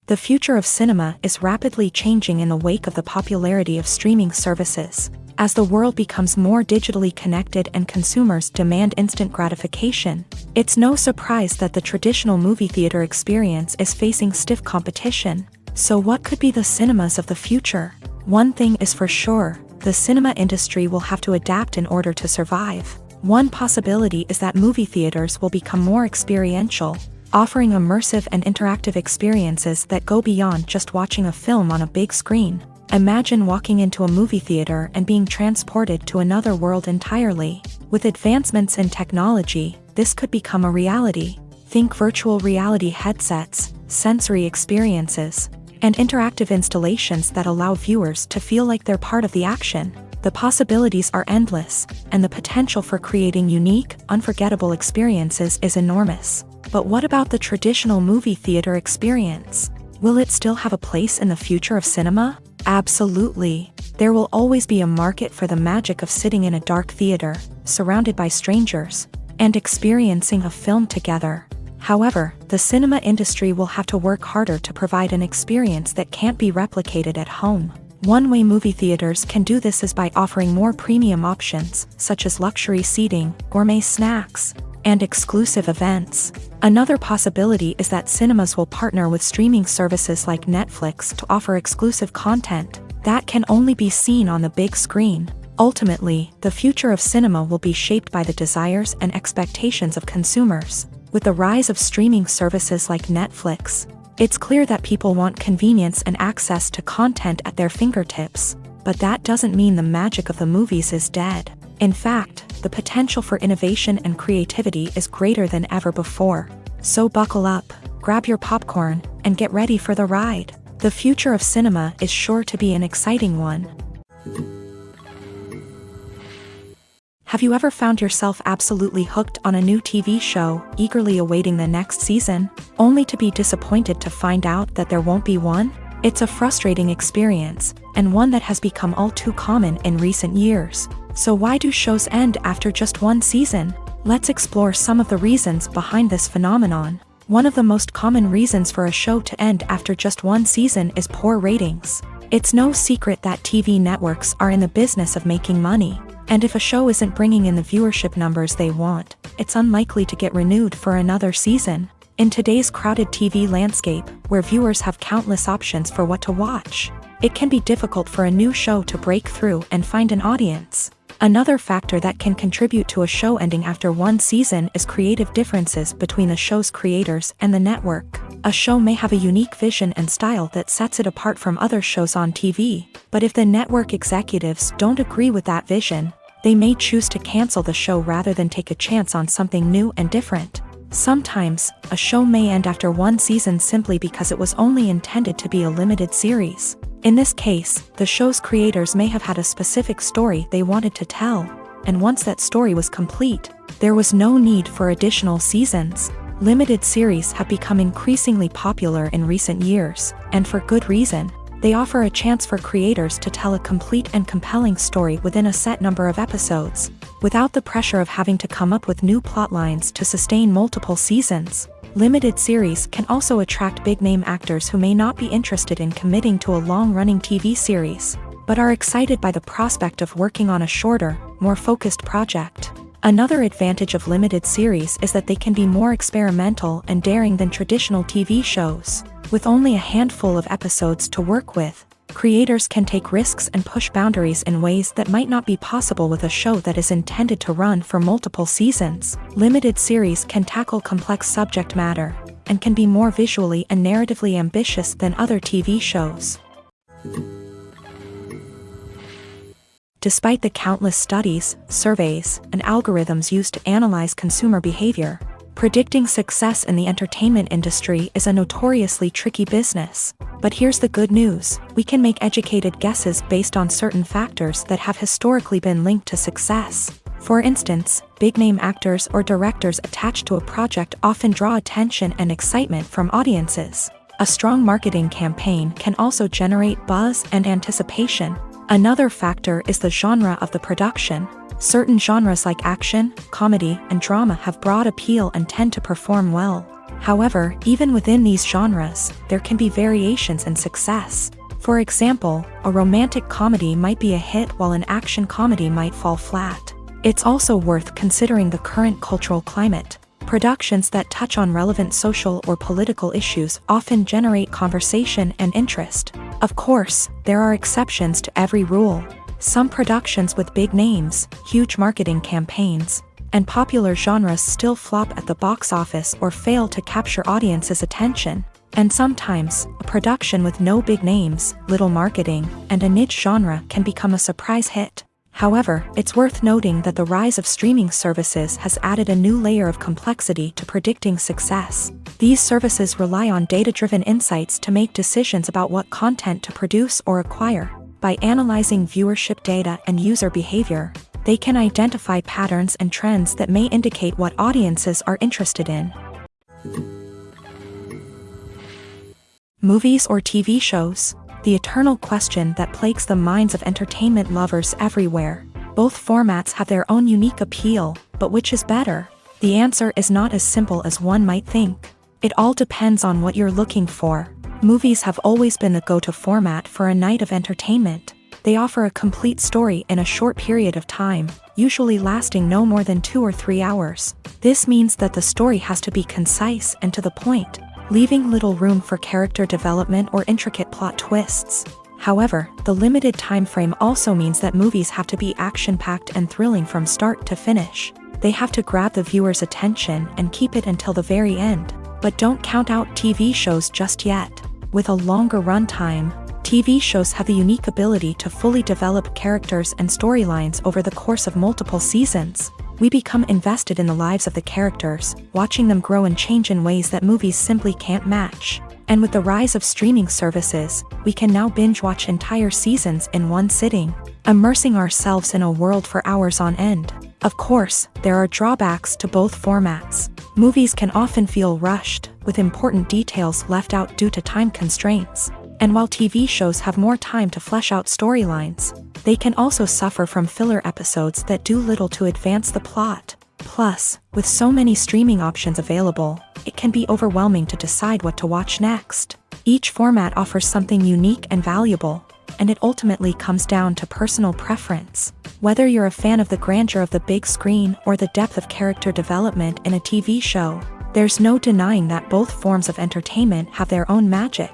The future of cinema is rapidly changing in the wake of the popularity of streaming services. As the world becomes more digitally connected and consumers demand instant gratification, it's no surprise that the traditional movie theater experience is facing stiff competition. So what could be the cinemas of the future? One thing is for sure, the cinema industry will have to adapt in order to survive. One possibility is that movie theaters will become more experiential, offering immersive and interactive experiences that go beyond just watching a film on a big screen. Imagine walking into a movie theater and being transported to another world entirely. With advancements in technology, this could become a reality. Think virtual reality headsets, sensory experiences, and interactive installations that allow viewers to feel like they're part of the action. The possibilities are endless, and the potential for creating unique, unforgettable experiences is enormous. But what about the traditional movie theater experience? Will it still have a place in the future of cinema? Absolutely. There will always be a market for the magic of sitting in a dark theater, surrounded by strangers, and experiencing a film together. However, the cinema industry will have to work harder to provide an experience that can't be replicated at home. One way movie theaters can do this is by offering more premium options, such as luxury seating, gourmet snacks, and exclusive events. Another possibility is that cinemas will partner with streaming services like Netflix to offer exclusive content that can only be seen on the big screen. Ultimately, the future of cinema will be shaped by the desires and expectations of consumers. With the rise of streaming services like Netflix, it's clear that people want convenience and access to content at their fingertips. But that doesn't mean the magic of the movies is dead. In fact, the potential for innovation and creativity is greater than ever before. So buckle up, grab your popcorn, and get ready for the ride. The future of cinema is sure to be an exciting one. Have you ever found yourself absolutely hooked on a new TV show, eagerly awaiting the next season, only to be disappointed to find out that there won't be one? It's a frustrating experience, and one that has become all too common in recent years. So why do shows end after just one season? Let's explore some of the reasons behind this phenomenon. One of the most common reasons for a show to end after just one season is poor ratings. It's no secret that TV networks are in the business of making money, and if a show isn't bringing in the viewership numbers they want, it's unlikely to get renewed for another season. In today's crowded TV landscape, where viewers have countless options for what to watch, it can be difficult for a new show to break through and find an audience. Another factor that can contribute to a show ending after one season is creative differences between the show's creators and the network. A show may have a unique vision and style that sets it apart from other shows on TV, but if the network executives don't agree with that vision, they may choose to cancel the show rather than take a chance on something new and different. Sometimes, a show may end after one season simply because it was only intended to be a limited series. In this case, the show's creators may have had a specific story they wanted to tell, and once that story was complete, there was no need for additional seasons. Limited series have become increasingly popular in recent years, and for good reason. They offer a chance for creators to tell a complete and compelling story within a set number of episodes, without the pressure of having to come up with new plotlines to sustain multiple seasons. Limited series can also attract big-name actors who may not be interested in committing to a long-running TV series, but are excited by the prospect of working on a shorter, more focused project. Another advantage of limited series is that they can be more experimental and daring than traditional TV shows. With only a handful of episodes to work with, creators can take risks and push boundaries in ways that might not be possible with a show that is intended to run for multiple seasons. Limited series can tackle complex subject matter, and can be more visually and narratively ambitious than other TV shows. Despite the countless studies, surveys, and algorithms used to analyze consumer behavior, predicting success in the entertainment industry is a notoriously tricky business. But here's the good news: we can make educated guesses based on certain factors that have historically been linked to success. For instance, big-name actors or directors attached to a project often draw attention and excitement from audiences. A strong marketing campaign can also generate buzz and anticipation. Another factor is the genre of the production. Certain genres like action, comedy, and drama have broad appeal and tend to perform well. However, even within these genres, there can be variations in success. For example, a romantic comedy might be a hit while an action comedy might fall flat. It's also worth considering the current cultural climate. Productions that touch on relevant social or political issues often generate conversation and interest. Of course, there are exceptions to every rule. Some productions with big names, huge marketing campaigns, and popular genres still flop at the box office or fail to capture audiences' attention. And sometimes, a production with no big names, little marketing, and a niche genre can become a surprise hit. However, it's worth noting that the rise of streaming services has added a new layer of complexity to predicting success. These services rely on data-driven insights to make decisions about what content to produce or acquire. By analyzing viewership data and user behavior, they can identify patterns and trends that may indicate what audiences are interested in. Movies or TV shows? The eternal question that plagues the minds of entertainment lovers everywhere. Both formats have their own unique appeal, but which is better? The answer is not as simple as one might think. It all depends on what you're looking for. Movies have always been the go-to format for a night of entertainment. They offer a complete story in a short period of time, usually lasting no more than 2 or 3 hours. This means that the story has to be concise and to the point, leaving little room for character development or intricate plot twists. However, the limited time frame also means that movies have to be action-packed and thrilling from start to finish. They have to grab the viewer's attention and keep it until the very end. But don't count out TV shows just yet. With a longer runtime, TV shows have the unique ability to fully develop characters and storylines over the course of multiple seasons. We become invested in the lives of the characters, watching them grow and change in ways that movies simply can't match. And with the rise of streaming services, we can now binge-watch entire seasons in one sitting, immersing ourselves in a world for hours on end. Of course, there are drawbacks to both formats. Movies can often feel rushed, with important details left out due to time constraints. And while TV shows have more time to flesh out storylines, they can also suffer from filler episodes that do little to advance the plot. Plus, with so many streaming options available, it can be overwhelming to decide what to watch next. Each format offers something unique and valuable, and it ultimately comes down to personal preference. Whether you're a fan of the grandeur of the big screen or the depth of character development in a TV show, there's no denying that both forms of entertainment have their own magic.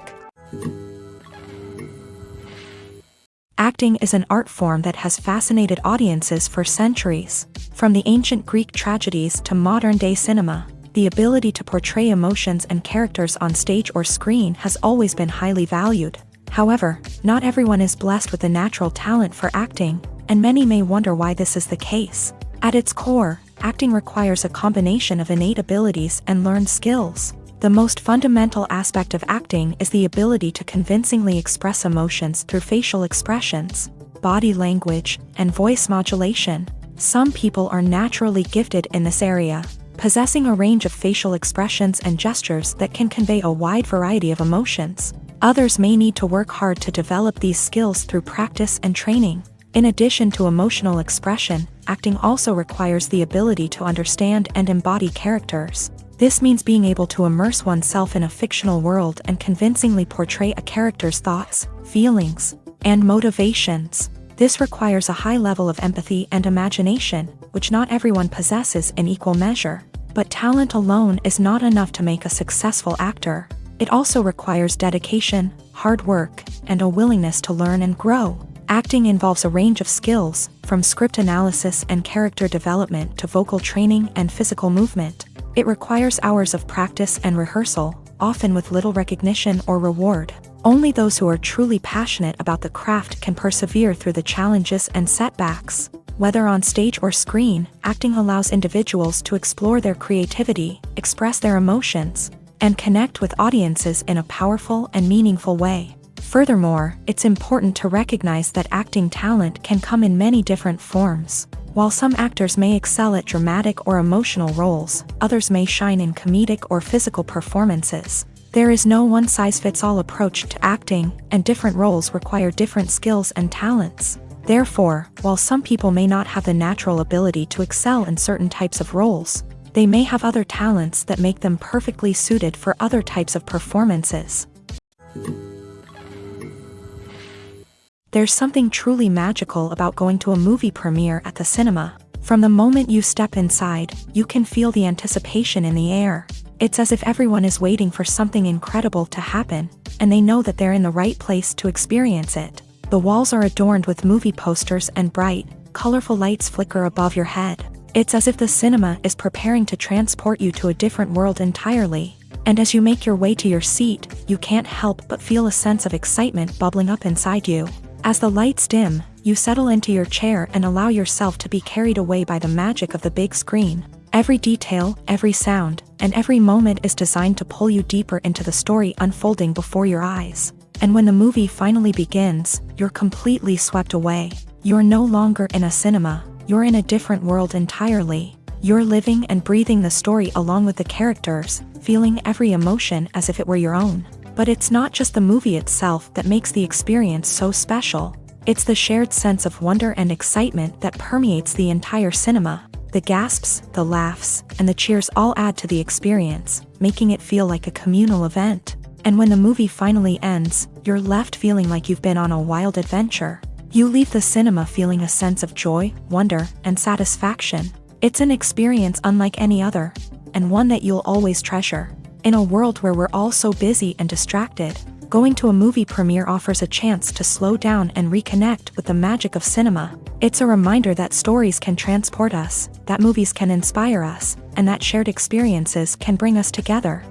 Acting is an art form that has fascinated audiences for centuries. From the ancient Greek tragedies to modern-day cinema, the ability to portray emotions and characters on stage or screen has always been highly valued. However, not everyone is blessed with the natural talent for acting, and many may wonder why this is the case. At its core, acting requires a combination of innate abilities and learned skills. The most fundamental aspect of acting is the ability to convincingly express emotions through facial expressions, body language, and voice modulation. Some people are naturally gifted in this area, possessing a range of facial expressions and gestures that can convey a wide variety of emotions. Others may need to work hard to develop these skills through practice and training. In addition to emotional expression, acting also requires the ability to understand and embody characters. This means being able to immerse oneself in a fictional world and convincingly portray a character's thoughts, feelings, and motivations. This requires a high level of empathy and imagination, which not everyone possesses in equal measure. But talent alone is not enough to make a successful actor. It also requires dedication, hard work, and a willingness to learn and grow. Acting involves a range of skills, from script analysis and character development to vocal training and physical movement. It requires hours of practice and rehearsal, often with little recognition or reward. Only those who are truly passionate about the craft can persevere through the challenges and setbacks. Whether on stage or screen, acting allows individuals to explore their creativity, express their emotions, and connect with audiences in a powerful and meaningful way. Furthermore, it's important to recognize that acting talent can come in many different forms. While some actors may excel at dramatic or emotional roles, others may shine in comedic or physical performances. There is no one-size-fits-all approach to acting, and different roles require different skills and talents. Therefore, while some people may not have the natural ability to excel in certain types of roles, they may have other talents that make them perfectly suited for other types of performances. There's something truly magical about going to a movie premiere at the cinema. From the moment you step inside, you can feel the anticipation in the air. It's as if everyone is waiting for something incredible to happen, and they know that they're in the right place to experience it. The walls are adorned with movie posters and bright, colorful lights flicker above your head. It's as if the cinema is preparing to transport you to a different world entirely. And as you make your way to your seat, you can't help but feel a sense of excitement bubbling up inside you. As the lights dim, you settle into your chair and allow yourself to be carried away by the magic of the big screen. Every detail, every sound, and every moment is designed to pull you deeper into the story unfolding before your eyes. And when the movie finally begins, you're completely swept away. You're no longer in a cinema, you're in a different world entirely. You're living and breathing the story along with the characters, feeling every emotion as if it were your own. But it's not just the movie itself that makes the experience so special. It's the shared sense of wonder and excitement that permeates the entire cinema. The gasps, the laughs, and the cheers all add to the experience, making it feel like a communal event. And when the movie finally ends, you're left feeling like you've been on a wild adventure. You leave the cinema feeling a sense of joy, wonder, and satisfaction. It's an experience unlike any other, and one that you'll always treasure. In a world where we're all so busy and distracted, going to a movie premiere offers a chance to slow down and reconnect with the magic of cinema. It's a reminder that stories can transport us, that movies can inspire us, and that shared experiences can bring us together.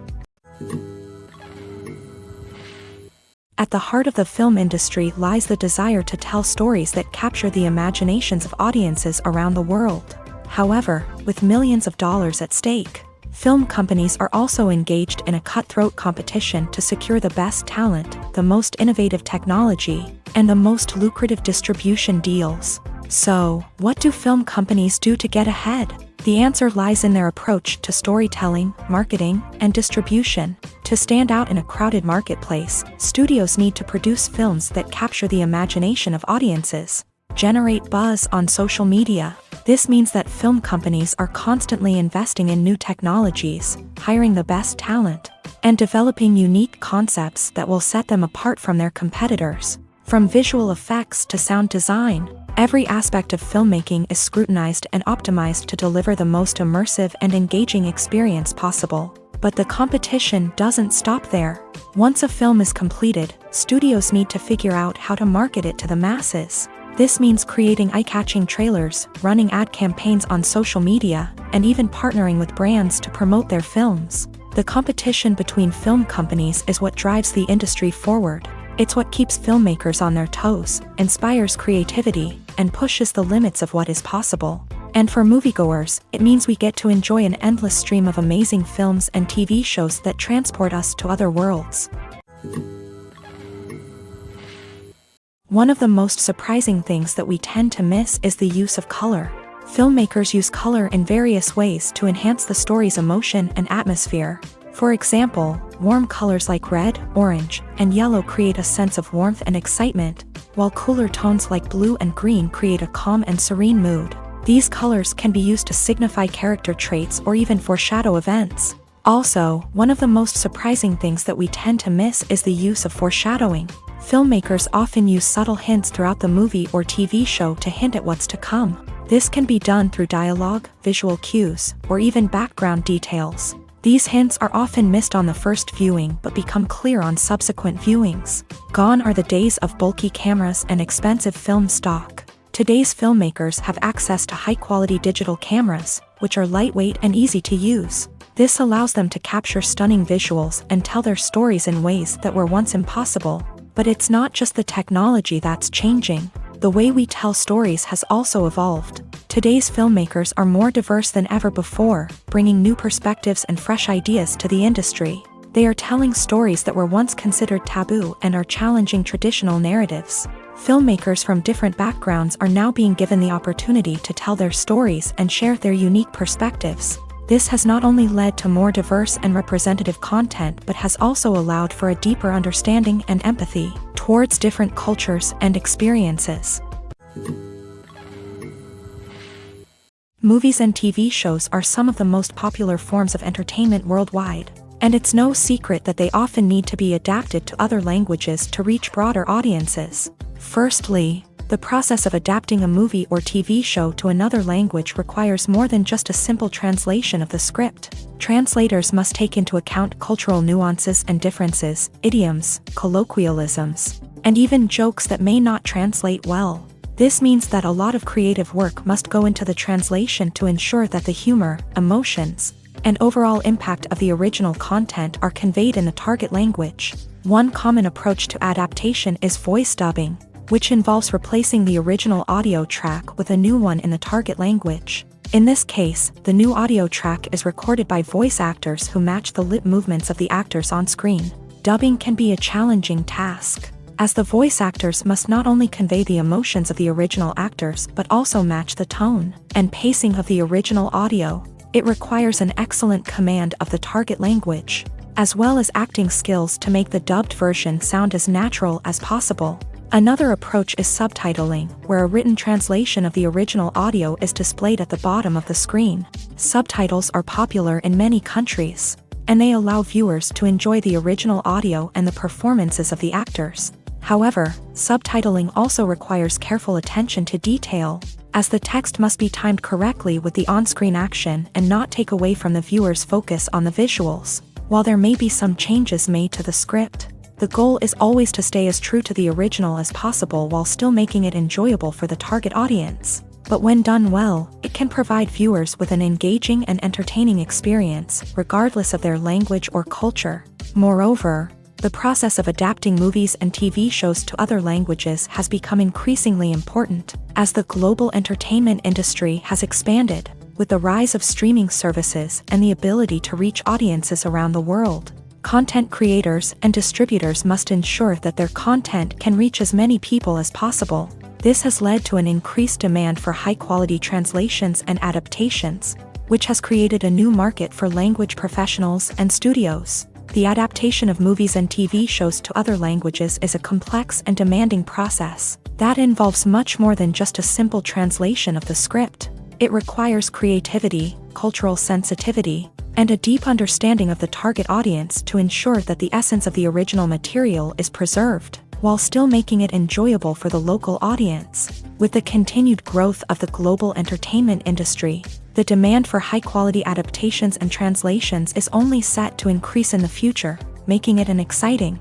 At the heart of the film industry lies the desire to tell stories that capture the imaginations of audiences around the world. However, with millions of dollars at stake, film companies are also engaged in a cutthroat competition to secure the best talent, the most innovative technology, and the most lucrative distribution deals. So, what do film companies do to get ahead? The answer lies in their approach to storytelling, marketing, and distribution. To stand out in a crowded marketplace, studios need to produce films that capture the imagination of audiences, generate buzz on social media. This means that film companies are constantly investing in new technologies, hiring the best talent, and developing unique concepts that will set them apart from their competitors. From visual effects to sound design, every aspect of filmmaking is scrutinized and optimized to deliver the most immersive and engaging experience possible. But the competition doesn't stop there. Once a film is completed, studios need to figure out how to market it to the masses. This means creating eye-catching trailers, running ad campaigns on social media, and even partnering with brands to promote their films. The competition between film companies is what drives the industry forward. It's what keeps filmmakers on their toes, inspires creativity, and pushes the limits of what is possible. And for moviegoers, it means we get to enjoy an endless stream of amazing films and TV shows that transport us to other worlds. One of the most surprising things that we tend to miss is the use of color. Filmmakers use color in various ways to enhance the story's emotion and atmosphere. For example, warm colors like red, orange, and yellow create a sense of warmth and excitement, while cooler tones like blue and green create a calm and serene mood. These colors can be used to signify character traits or even foreshadow events. Also, one of the most surprising things that we tend to miss is the use of foreshadowing. Filmmakers often use subtle hints throughout the movie or TV show to hint at what's to come. This can be done through dialogue, visual cues, or even background details. These hints are often missed on the first viewing but become clear on subsequent viewings. Gone are the days of bulky cameras and expensive film stock. Today's filmmakers have access to high-quality digital cameras, which are lightweight and easy to use. This allows them to capture stunning visuals and tell their stories in ways that were once impossible. But it's not just the technology that's changing. The way we tell stories has also evolved. Today's filmmakers are more diverse than ever before, bringing new perspectives and fresh ideas to the industry. They are telling stories that were once considered taboo and are challenging traditional narratives. Filmmakers from different backgrounds are now being given the opportunity to tell their stories and share their unique perspectives. This has not only led to more diverse and representative content but has also allowed for a deeper understanding and empathy towards different cultures and experiences. Movies and TV shows are some of the most popular forms of entertainment worldwide, and it's no secret that they often need to be adapted to other languages to reach broader audiences. Firstly, the process of adapting a movie or TV show to another language requires more than just a simple translation of the script. Translators must take into account cultural nuances and differences, idioms, colloquialisms, and even jokes that may not translate well. This means that a lot of creative work must go into the translation to ensure that the humor, emotions, and overall impact of the original content are conveyed in the target language. One common approach to adaptation is voice dubbing, which involves replacing the original audio track with a new one in the target language. In this case, the new audio track is recorded by voice actors who match the lip movements of the actors on screen. Dubbing can be a challenging task, as the voice actors must not only convey the emotions of the original actors but also match the tone and pacing of the original audio. It requires an excellent command of the target language, as well as acting skills to make the dubbed version sound as natural as possible. Another approach is subtitling, where a written translation of the original audio is displayed at the bottom of the screen. Subtitles are popular in many countries, and they allow viewers to enjoy the original audio and the performances of the actors. However, subtitling also requires careful attention to detail, as the text must be timed correctly with the on-screen action and not take away from the viewer's focus on the visuals. While there may be some changes made to the script, the goal is always to stay as true to the original as possible while still making it enjoyable for the target audience. But when done well, it can provide viewers with an engaging and entertaining experience, regardless of their language or culture. Moreover, the process of adapting movies and TV shows to other languages has become increasingly important, as the global entertainment industry has expanded, with the rise of streaming services and the ability to reach audiences around the world. Content creators and distributors must ensure that their content can reach as many people as possible. This has led to an increased demand for high-quality translations and adaptations, which has created a new market for language professionals and studios. The adaptation of movies and TV shows to other languages is a complex and demanding process that involves much more than just a simple translation of the script. It requires creativity, cultural sensitivity, and a deep understanding of the target audience to ensure that the essence of the original material is preserved, while still making it enjoyable for the local audience. With the continued growth of the global entertainment industry, the demand for high-quality adaptations and translations is only set to increase in the future, making it an exciting.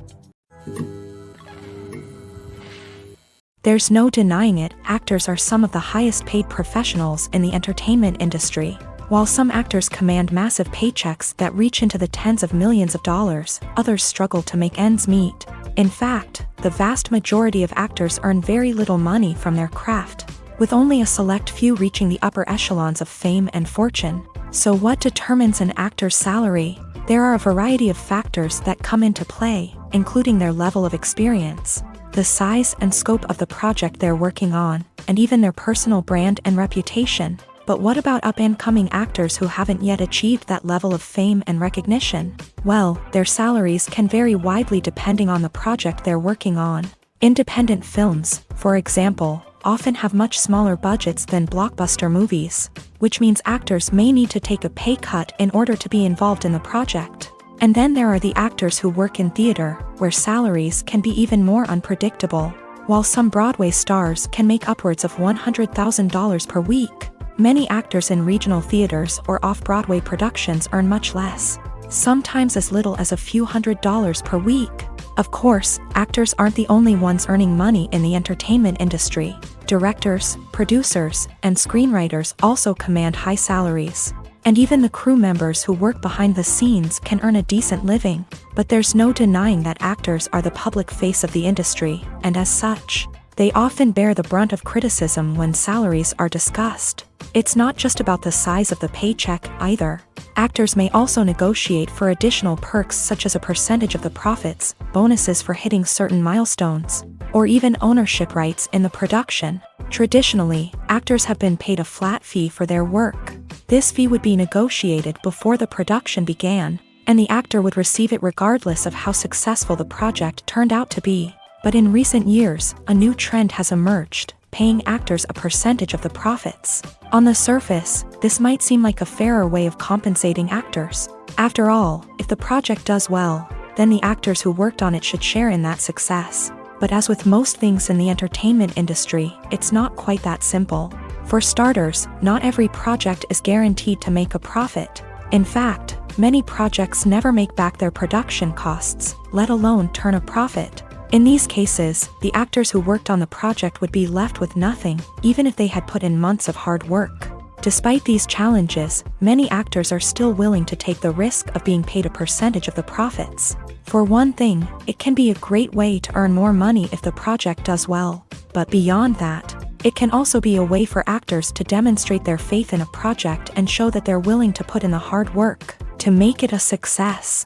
There's no denying it, actors are some of the highest-paid professionals in the entertainment industry. While some actors command massive paychecks that reach into the tens of millions of dollars, others struggle to make ends meet. In fact, the vast majority of actors earn very little money from their craft, with only a select few reaching the upper echelons of fame and fortune. So what determines an actor's salary? There are a variety of factors that come into play, including their level of experience, the size and scope of the project they're working on, and even their personal brand and reputation. But what about up-and-coming actors who haven't yet achieved that level of fame and recognition? Well, their salaries can vary widely depending on the project they're working on. Independent films, for example, often have much smaller budgets than blockbuster movies, which means actors may need to take a pay cut in order to be involved in the project. And then there are the actors who work in theater, where salaries can be even more unpredictable. While some Broadway stars can make upwards of $100,000 per week, many actors in regional theaters or off-Broadway productions earn much less, sometimes as little as a few $100s per week. Of course, actors aren't the only ones earning money in the entertainment industry. Directors, producers, and screenwriters also command high salaries. And even the crew members who work behind the scenes can earn a decent living. But there's no denying that actors are the public face of the industry, and as such, they often bear the brunt of criticism when salaries are discussed. It's not just about the size of the paycheck, either. Actors may also negotiate for additional perks such as a percentage of the profits, bonuses for hitting certain milestones, or even ownership rights in the production. Traditionally, actors have been paid a flat fee for their work. This fee would be negotiated before the production began, and the actor would receive it regardless of how successful the project turned out to be. But in recent years, a new trend has emerged, paying actors a percentage of the profits. On the surface, this might seem like a fairer way of compensating actors. After all, if the project does well, then the actors who worked on it should share in that success. But as with most things in the entertainment industry, it's not quite that simple. For starters, not every project is guaranteed to make a profit. In fact, many projects never make back their production costs, let alone turn a profit. In these cases, the actors who worked on the project would be left with nothing, even if they had put in months of hard work. Despite these challenges, many actors are still willing to take the risk of being paid a percentage of the profits. For one thing, it can be a great way to earn more money if the project does well. But beyond that, it can also be a way for actors to demonstrate their faith in a project and show that they're willing to put in the hard work to make it a success.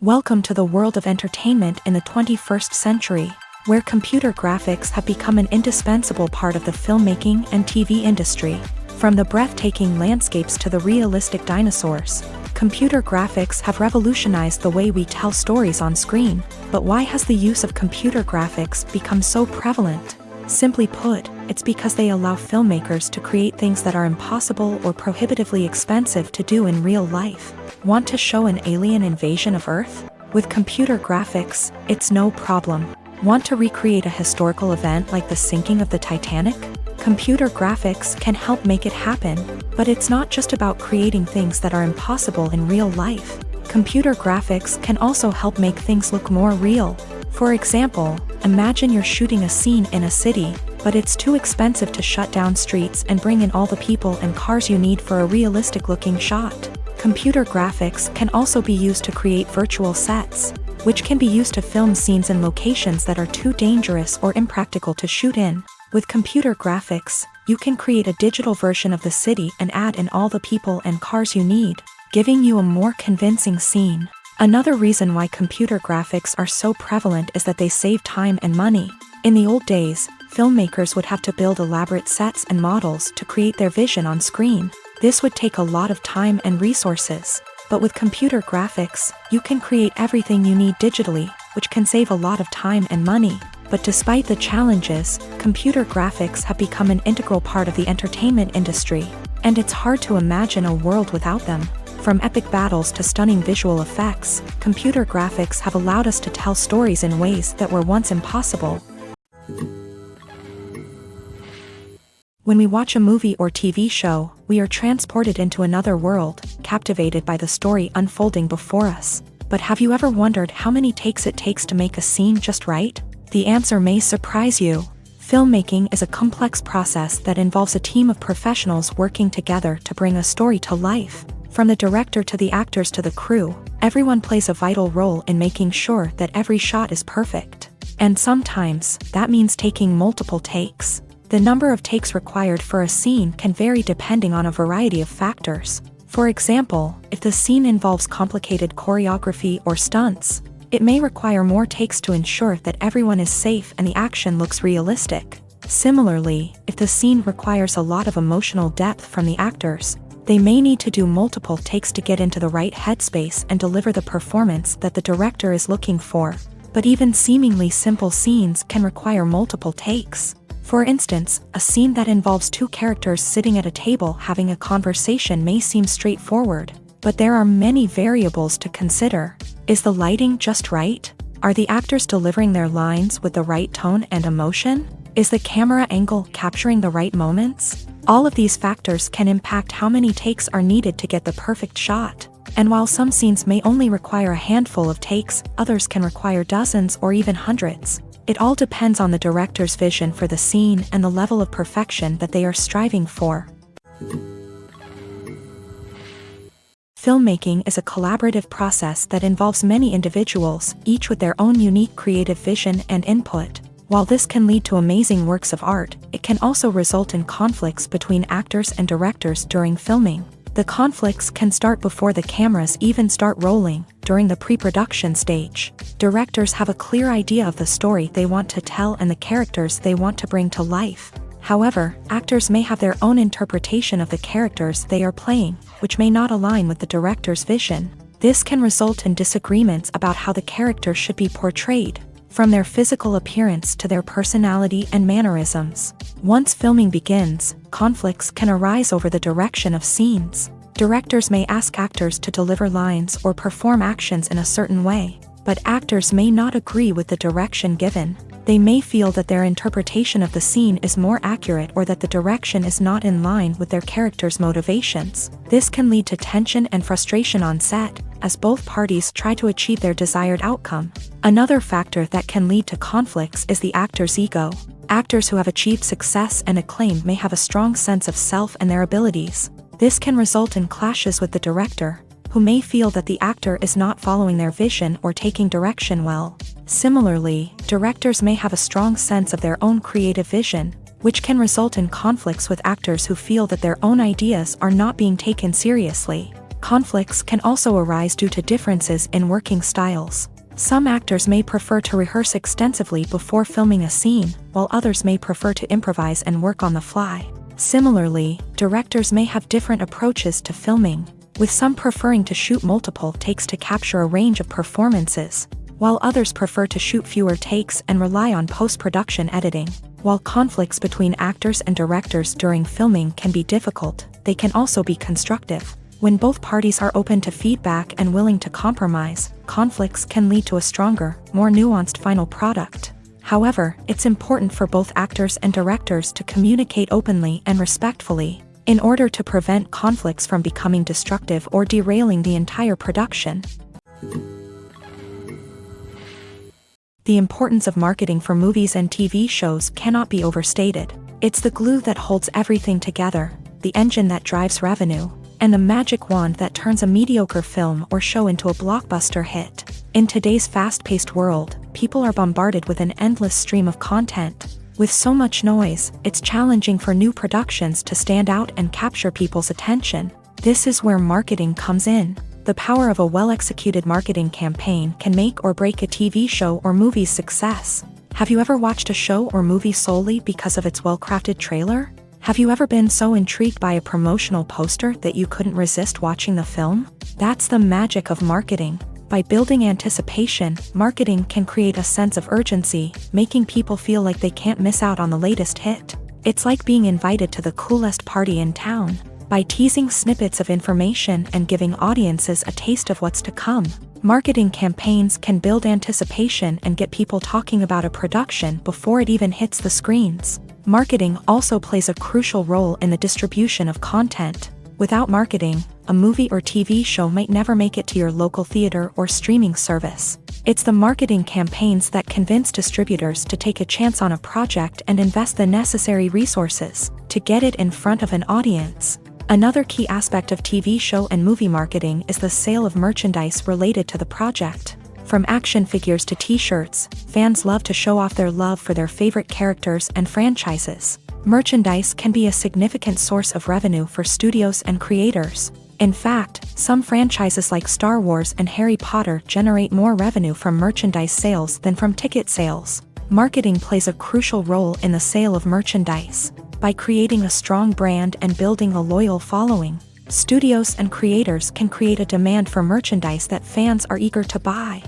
Welcome to the world of entertainment in the 21st century, where computer graphics have become an indispensable part of the filmmaking and TV industry. From the breathtaking landscapes to the realistic dinosaurs, computer graphics have revolutionized the way we tell stories on screen. But why has the use of computer graphics become so prevalent? Simply put, it's because they allow filmmakers to create things that are impossible or prohibitively expensive to do in real life. Want to show an alien invasion of Earth? With computer graphics, it's no problem. Want to recreate a historical event like the sinking of the Titanic? Computer graphics can help make it happen. But it's not just about creating things that are impossible in real life. Computer graphics can also help make things look more real. For example, imagine you're shooting a scene in a city, but it's too expensive to shut down streets and bring in all the people and cars you need for a realistic-looking shot. Computer graphics can also be used to create virtual sets, which can be used to film scenes in locations that are too dangerous or impractical to shoot in. With computer graphics, you can create a digital version of the city and add in all the people and cars you need, giving you a more convincing scene. Another reason why computer graphics are so prevalent is that they save time and money. In the old days, filmmakers would have to build elaborate sets and models to create their vision on screen. This would take a lot of time and resources. But with computer graphics, you can create everything you need digitally, which can save a lot of time and money. But despite the challenges, computer graphics have become an integral part of the entertainment industry, and it's hard to imagine a world without them. From epic battles to stunning visual effects, computer graphics have allowed us to tell stories in ways that were once impossible. When we watch a movie or TV show, we are transported into another world, captivated by the story unfolding before us. But have you ever wondered how many takes it takes to make a scene just right? The answer may surprise you. Filmmaking is a complex process that involves a team of professionals working together to bring a story to life. From the director to the actors to the crew, everyone plays a vital role in making sure that every shot is perfect. And sometimes, that means taking multiple takes. The number of takes required for a scene can vary depending on a variety of factors. For example, if the scene involves complicated choreography or stunts, it may require more takes to ensure that everyone is safe and the action looks realistic. Similarly, if the scene requires a lot of emotional depth from the actors, they may need to do multiple takes to get into the right headspace and deliver the performance that the director is looking for. But even seemingly simple scenes can require multiple takes. For instance, a scene that involves two characters sitting at a table having a conversation may seem straightforward, but there are many variables to consider. Is the lighting just right? Are the actors delivering their lines with the right tone and emotion? Is the camera angle capturing the right moments? All of these factors can impact how many takes are needed to get the perfect shot. And while some scenes may only require a handful of takes, others can require dozens or even hundreds. It all depends on the director's vision for the scene and the level of perfection that they are striving for. Filmmaking is a collaborative process that involves many individuals, each with their own unique creative vision and input. While this can lead to amazing works of art, it can also result in conflicts between actors and directors during filming. The conflicts can start before the cameras even start rolling, during the pre-production stage. Directors have a clear idea of the story they want to tell and the characters they want to bring to life. However, actors may have their own interpretation of the characters they are playing, which may not align with the director's vision. This can result in disagreements about how the character should be portrayed, from their physical appearance to their personality and mannerisms. Once filming begins, conflicts can arise over the direction of scenes. Directors may ask actors to deliver lines or perform actions in a certain way, but actors may not agree with the direction given. They may feel that their interpretation of the scene is more accurate or that the direction is not in line with their character's motivations. This can lead to tension and frustration on set, as both parties try to achieve their desired outcome. Another factor that can lead to conflicts is the actor's ego. Actors who have achieved success and acclaim may have a strong sense of self and their abilities. This can result in clashes with the director, who may feel that the actor is not following their vision or taking direction well. Similarly, directors may have a strong sense of their own creative vision, which can result in conflicts with actors who feel that their own ideas are not being taken seriously. Conflicts can also arise due to differences in working styles. Some actors may prefer to rehearse extensively before filming a scene, while others may prefer to improvise and work on the fly. Similarly, directors may have different approaches to filming, with some preferring to shoot multiple takes to capture a range of performances, while others prefer to shoot fewer takes and rely on post-production editing. While conflicts between actors and directors during filming can be difficult, they can also be constructive. When both parties are open to feedback and willing to compromise, conflicts can lead to a stronger, more nuanced final product. However, it's important for both actors and directors to communicate openly and respectfully, in order to prevent conflicts from becoming destructive or derailing the entire production. The importance of marketing for movies and TV shows cannot be overstated. It's the glue that holds everything together, the engine that drives revenue, and the magic wand that turns a mediocre film or show into a blockbuster hit. In today's fast-paced world, people are bombarded with an endless stream of content. With so much noise, it's challenging for new productions to stand out and capture people's attention. This is where marketing comes in. The power of a well-executed marketing campaign can make or break a TV show or movie's success. Have you ever watched a show or movie solely because of its well-crafted trailer? Have you ever been so intrigued by a promotional poster that you couldn't resist watching the film? That's the magic of marketing. By building anticipation, marketing can create a sense of urgency, making people feel like they can't miss out on the latest hit. It's like being invited to the coolest party in town. By teasing snippets of information and giving audiences a taste of what's to come, marketing campaigns can build anticipation and get people talking about a production before it even hits the screens. Marketing also plays a crucial role in the distribution of content. Without marketing, a movie or TV show might never make it to your local theater or streaming service. It's the marketing campaigns that convince distributors to take a chance on a project and invest the necessary resources to get it in front of an audience. Another key aspect of TV show and movie marketing is the sale of merchandise related to the project. From action figures to t-shirts, fans love to show off their love for their favorite characters and franchises. Merchandise can be a significant source of revenue for studios and creators. In fact, some franchises like Star Wars and Harry Potter generate more revenue from merchandise sales than from ticket sales. Marketing plays a crucial role in the sale of merchandise. By creating a strong brand and building a loyal following, studios and creators can create a demand for merchandise that fans are eager to buy.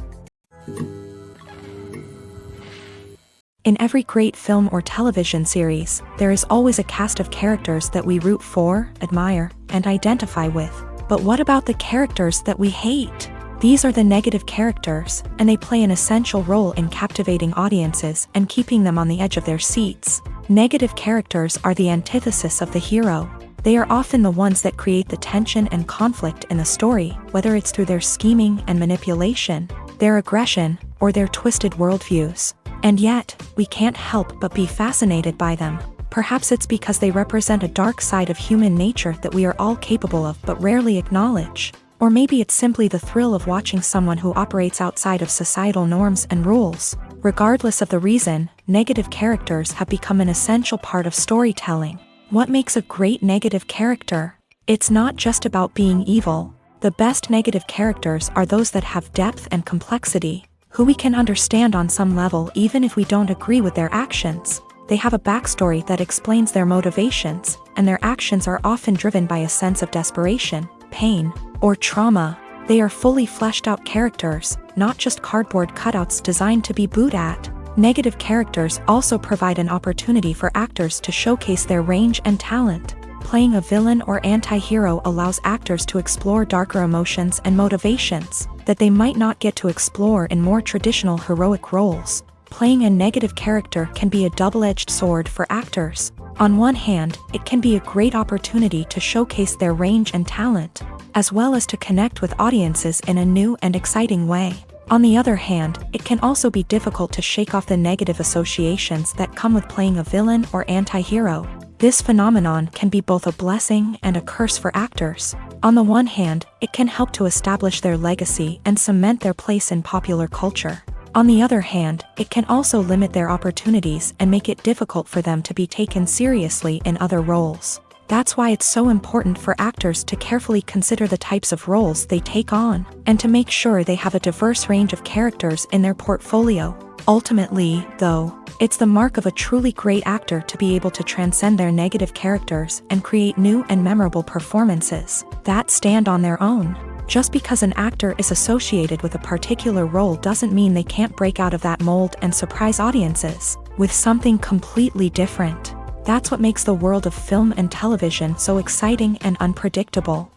In every great film or television series, there is always a cast of characters that we root for, admire, and identify with. But what about the characters that we hate? These are the negative characters, and they play an essential role in captivating audiences and keeping them on the edge of their seats. Negative characters are the antithesis of the hero. They are often the ones that create the tension and conflict in the story, whether it's through their scheming and manipulation, their aggression, or their twisted worldviews. And yet, we can't help but be fascinated by them. Perhaps it's because they represent a dark side of human nature that we are all capable of but rarely acknowledge. Or maybe it's simply the thrill of watching someone who operates outside of societal norms and rules. Regardless of the reason, negative characters have become an essential part of storytelling. What makes a great negative character? It's not just about being evil. The best negative characters are those that have depth and complexity, who we can understand on some level even if we don't agree with their actions. They have a backstory that explains their motivations, and their actions are often driven by a sense of desperation, pain, or trauma. They are fully fleshed out characters, not just cardboard cutouts designed to be booed at. Negative characters also provide an opportunity for actors to showcase their range and talent. Playing a villain or anti-hero allows actors to explore darker emotions and motivations that they might not get to explore in more traditional heroic roles. Playing a negative character can be a double-edged sword for actors. On one hand, it can be a great opportunity to showcase their range and talent, as well as to connect with audiences in a new and exciting way. On the other hand, it can also be difficult to shake off the negative associations that come with playing a villain or anti-hero. This phenomenon can be both a blessing and a curse for actors. On the one hand, it can help to establish their legacy and cement their place in popular culture. On the other hand, it can also limit their opportunities and make it difficult for them to be taken seriously in other roles. That's why it's so important for actors to carefully consider the types of roles they take on, and to make sure they have a diverse range of characters in their portfolio. Ultimately, though, it's the mark of a truly great actor to be able to transcend their negative characters and create new and memorable performances that stand on their own. Just because an actor is associated with a particular role doesn't mean they can't break out of that mold and surprise audiences with something completely different. That's what makes the world of film and television so exciting and unpredictable.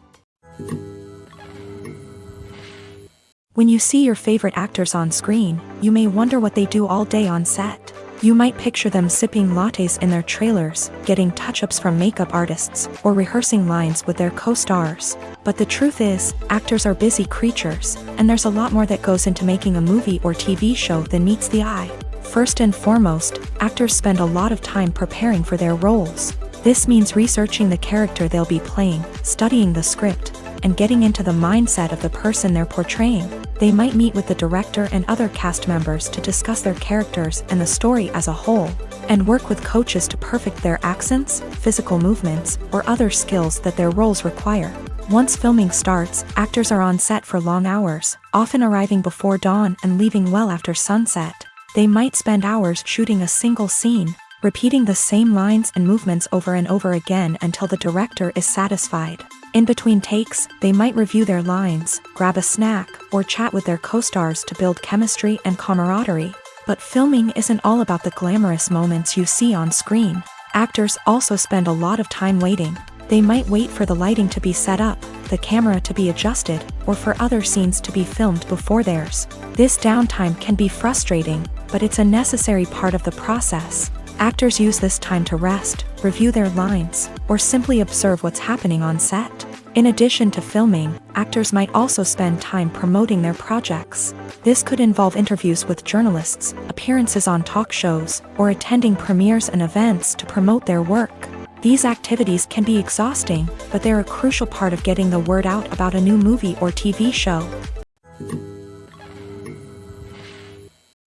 When you see your favorite actors on screen, you may wonder what they do all day on set. You might picture them sipping lattes in their trailers, getting touch-ups from makeup artists, or rehearsing lines with their co-stars. But the truth is, actors are busy creatures, and there's a lot more that goes into making a movie or TV show than meets the eye. First and foremost, actors spend a lot of time preparing for their roles. This means researching the character they'll be playing, studying the script, and getting into the mindset of the person they're portraying. They might meet with the director and other cast members to discuss their characters and the story as a whole, and work with coaches to perfect their accents, physical movements, or other skills that their roles require. Once filming starts, actors are on set for long hours, often arriving before dawn and leaving well after sunset. They might spend hours shooting a single scene, repeating the same lines and movements over and over again until the director is satisfied. In between takes, they might review their lines, grab a snack, or chat with their co-stars to build chemistry and camaraderie. But filming isn't all about the glamorous moments you see on screen. Actors also spend a lot of time waiting. They might wait for the lighting to be set up, the camera to be adjusted, or for other scenes to be filmed before theirs. This downtime can be frustrating, but it's a necessary part of the process. Actors use this time to rest, review their lines, or simply observe what's happening on set. In addition to filming, actors might also spend time promoting their projects. This could involve interviews with journalists, appearances on talk shows, or attending premieres and events to promote their work. These activities can be exhausting, but they're a crucial part of getting the word out about a new movie or TV show.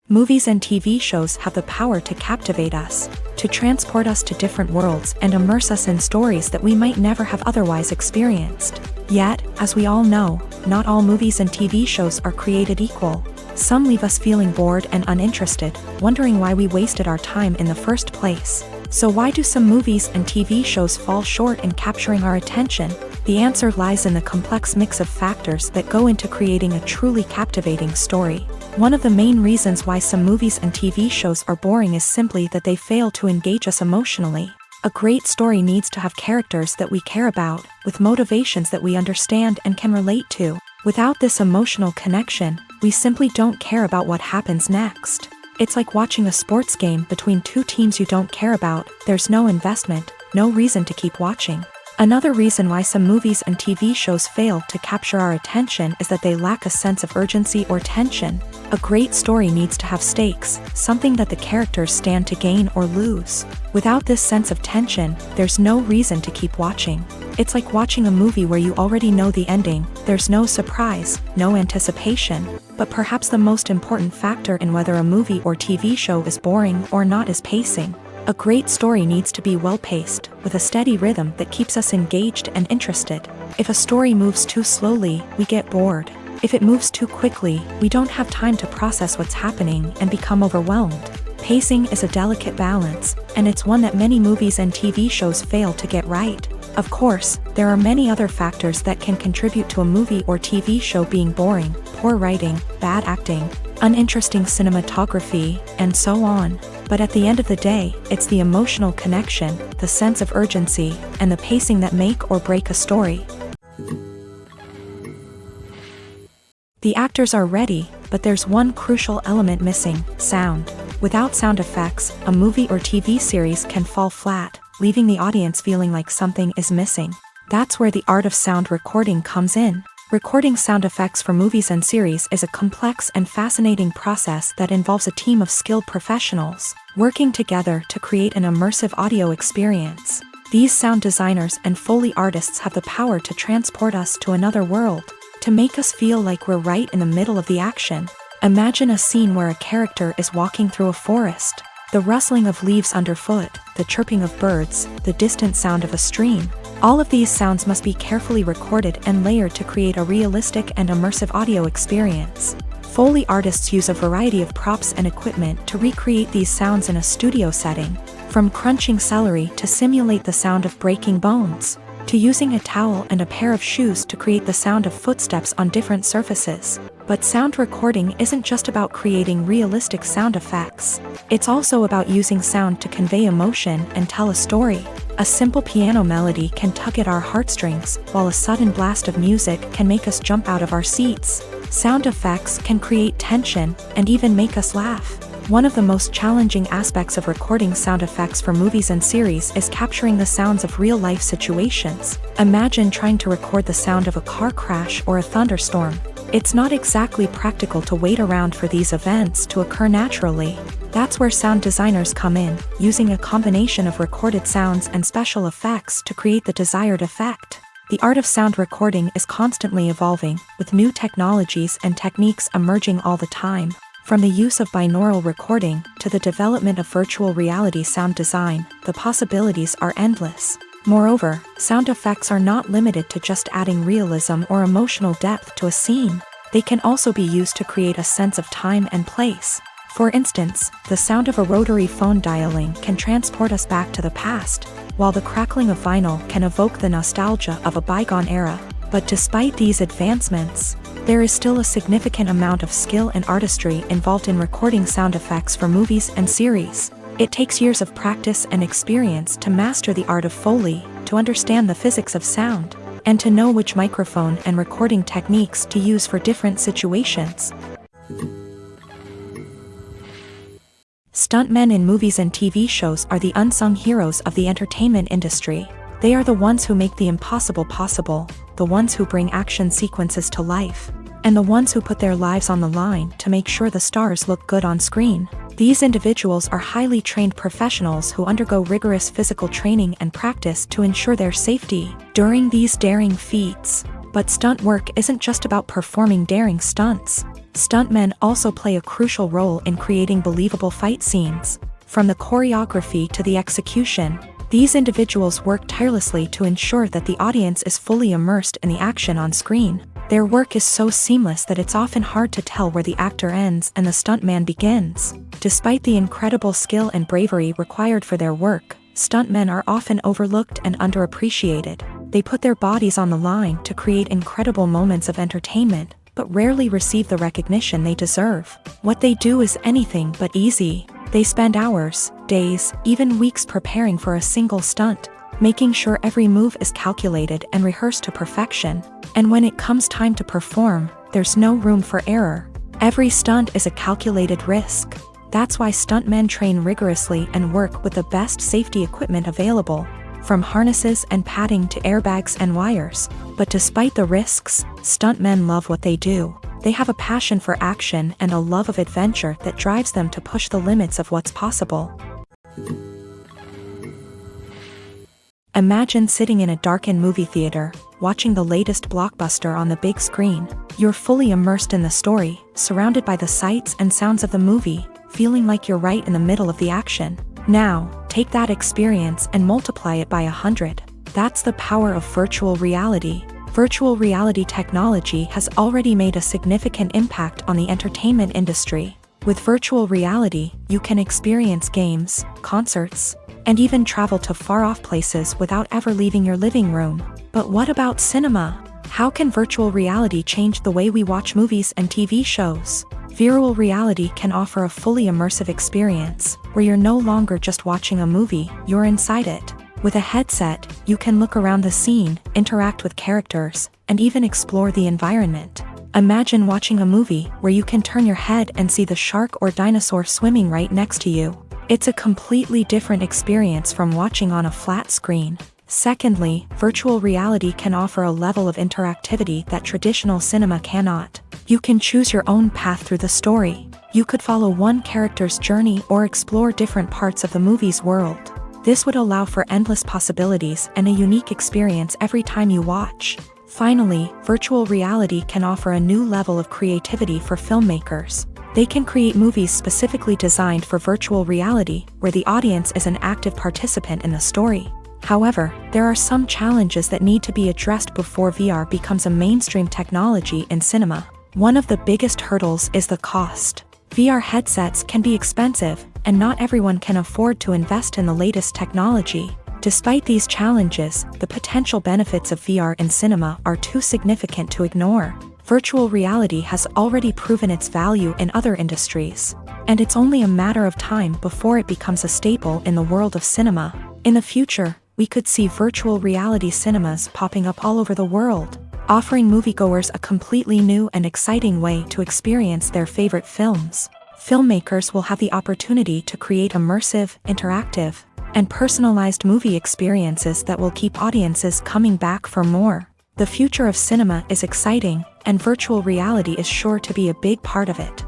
Movies and TV shows have the power to captivate us, to transport us to different worlds and immerse us in stories that we might never have otherwise experienced. Yet, as we all know, not all movies and TV shows are created equal. Some leave us feeling bored and uninterested, wondering why we wasted our time in the first place. So why do some movies and TV shows fall short in capturing our attention? The answer lies in the complex mix of factors that go into creating a truly captivating story. One of the main reasons why some movies and TV shows are boring is simply that they fail to engage us emotionally. A great story needs to have characters that we care about, with motivations that we understand and can relate to. Without this emotional connection, we simply don't care about what happens next. It's like watching a sports game between two teams you don't care about. There's no investment, no reason to keep watching. Another reason why some movies and TV shows fail to capture our attention is that they lack a sense of urgency or tension. A great story needs to have stakes, something that the characters stand to gain or lose. Without this sense of tension, there's no reason to keep watching. It's like watching a movie where you already know the ending. There's no surprise, no anticipation. But perhaps the most important factor in whether a movie or TV show is boring or not is pacing. A great story needs to be well-paced, with a steady rhythm that keeps us engaged and interested. If a story moves too slowly, we get bored. If it moves too quickly, we don't have time to process what's happening and become overwhelmed. Pacing is a delicate balance, and it's one that many movies and TV shows fail to get right. Of course, there are many other factors that can contribute to a movie or TV show being boring: poor writing, bad acting, uninteresting cinematography, and so on. But at the end of the day, it's the emotional connection, the sense of urgency, and the pacing that make or break a story. The actors are ready, but there's one crucial element missing: sound. Without sound effects, a movie or TV series can fall flat, leaving the audience feeling like something is missing. That's where the art of sound recording comes in. Recording sound effects for movies and series is a complex and fascinating process that involves a team of skilled professionals working together to create an immersive audio experience. These sound designers and Foley artists have the power to transport us to another world, to make us feel like we're right in the middle of the action. Imagine a scene where a character is walking through a forest. The rustling of leaves underfoot, the chirping of birds, the distant sound of a stream. All of these sounds must be carefully recorded and layered to create a realistic and immersive audio experience. Foley artists use a variety of props and equipment to recreate these sounds in a studio setting, from crunching celery to simulate the sound of breaking bones, to using a towel and a pair of shoes to create the sound of footsteps on different surfaces. But sound recording isn't just about creating realistic sound effects. It's also about using sound to convey emotion and tell a story. A simple piano melody can tug at our heartstrings, while a sudden blast of music can make us jump out of our seats. Sound effects can create tension and even make us laugh. One of the most challenging aspects of recording sound effects for movies and series is capturing the sounds of real-life situations. Imagine trying to record the sound of a car crash or a thunderstorm. It's not exactly practical to wait around for these events to occur naturally. That's where sound designers come in, using a combination of recorded sounds and special effects to create the desired effect. The art of sound recording is constantly evolving, with new technologies and techniques emerging all the time. From the use of binaural recording to the development of virtual reality sound design, the possibilities are endless. Moreover, sound effects are not limited to just adding realism or emotional depth to a scene. They can also be used to create a sense of time and place. For instance, the sound of a rotary phone dialing can transport us back to the past, while the crackling of vinyl can evoke the nostalgia of a bygone era. But despite these advancements, there is still a significant amount of skill and artistry involved in recording sound effects for movies and series. It takes years of practice and experience to master the art of Foley, to understand the physics of sound, and to know which microphone and recording techniques to use for different situations. Stuntmen in movies and TV shows are the unsung heroes of the entertainment industry. They are the ones who make the impossible possible, the ones who bring action sequences to life, and the ones who put their lives on the line to make sure the stars look good on screen. These individuals are highly trained professionals who undergo rigorous physical training and practice to ensure their safety during these daring feats. But stunt work isn't just about performing daring stunts. Stuntmen also play a crucial role in creating believable fight scenes. From the choreography to the execution, these individuals work tirelessly to ensure that the audience is fully immersed in the action on screen. Their work is so seamless that it's often hard to tell where the actor ends and the stuntman begins. Despite the incredible skill and bravery required for their work, stuntmen are often overlooked and underappreciated. They put their bodies on the line to create incredible moments of entertainment, but rarely receive the recognition they deserve. What they do is anything but easy. They spend hours, days, even weeks preparing for a single stunt, making sure every move is calculated and rehearsed to perfection. And when it comes time to perform, there's no room for error. Every stunt is a calculated risk. That's why stuntmen train rigorously and work with the best safety equipment available, from harnesses and padding to airbags and wires. But despite the risks, stuntmen love what they do. They have a passion for action and a love of adventure that drives them to push the limits of what's possible. Imagine sitting in a darkened movie theater, watching the latest blockbuster on the big screen. You're fully immersed in the story, surrounded by the sights and sounds of the movie, feeling like you're right in the middle of the action. Now, take that experience and multiply it by 100. That's the power of virtual reality. Virtual reality technology has already made a significant impact on the entertainment industry. With virtual reality, you can experience games, concerts, and even travel to far-off places without ever leaving your living room. But what about cinema? How can virtual reality change the way we watch movies and TV shows? Virtual reality can offer a fully immersive experience, where you're no longer just watching a movie, you're inside it. With a headset, you can look around the scene, interact with characters, and even explore the environment. Imagine watching a movie where you can turn your head and see the shark or dinosaur swimming right next to you. It's a completely different experience from watching on a flat screen. Secondly, virtual reality can offer a level of interactivity that traditional cinema cannot. You can choose your own path through the story. You could follow one character's journey or explore different parts of the movie's world. This would allow for endless possibilities and a unique experience every time you watch. Finally, virtual reality can offer a new level of creativity for filmmakers. They can create movies specifically designed for virtual reality, where the audience is an active participant in the story. However, there are some challenges that need to be addressed before VR becomes a mainstream technology in cinema. One of the biggest hurdles is the cost. VR headsets can be expensive, and not everyone can afford to invest in the latest technology. Despite these challenges, the potential benefits of VR in cinema are too significant to ignore. Virtual reality has already proven its value in other industries, and it's only a matter of time before it becomes a staple in the world of cinema. In the future, we could see virtual reality cinemas popping up all over the world, offering moviegoers a completely new and exciting way to experience their favorite films. Filmmakers will have the opportunity to create immersive, interactive, and personalized movie experiences that will keep audiences coming back for more. The future of cinema is exciting, and virtual reality is sure to be a big part of it.